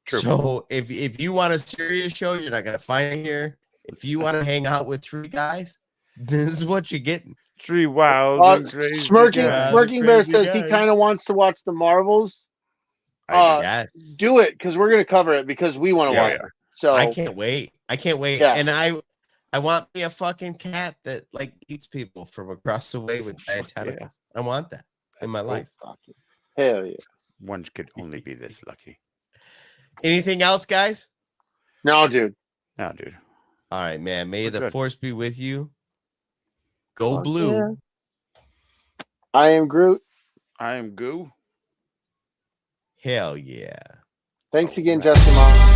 True. So if you want a serious show, you're not gonna find it here. If you want to hang out with three guys, this is what you're getting. 3 wild and crazy Smirking guys. Smirking Bear crazy says he guys. kind of wants to watch the Marvels. Yes. Do it because we're gonna cover it because we want to Yeah, watch yeah. it. So I can't wait. I can't wait. Yeah. And I want me a fucking cat that like eats people from across the way with giant tentacles. I want that in my That's life. fucking hell yeah. One could only be this lucky. Anything else, guys? No, dude. No, dude. All right, man. May We're the good. force be with you. Go Fuck blue. yeah. I am Groot. I am Goo. Hell yeah. Thanks Oh, again, man. Justin. Mom.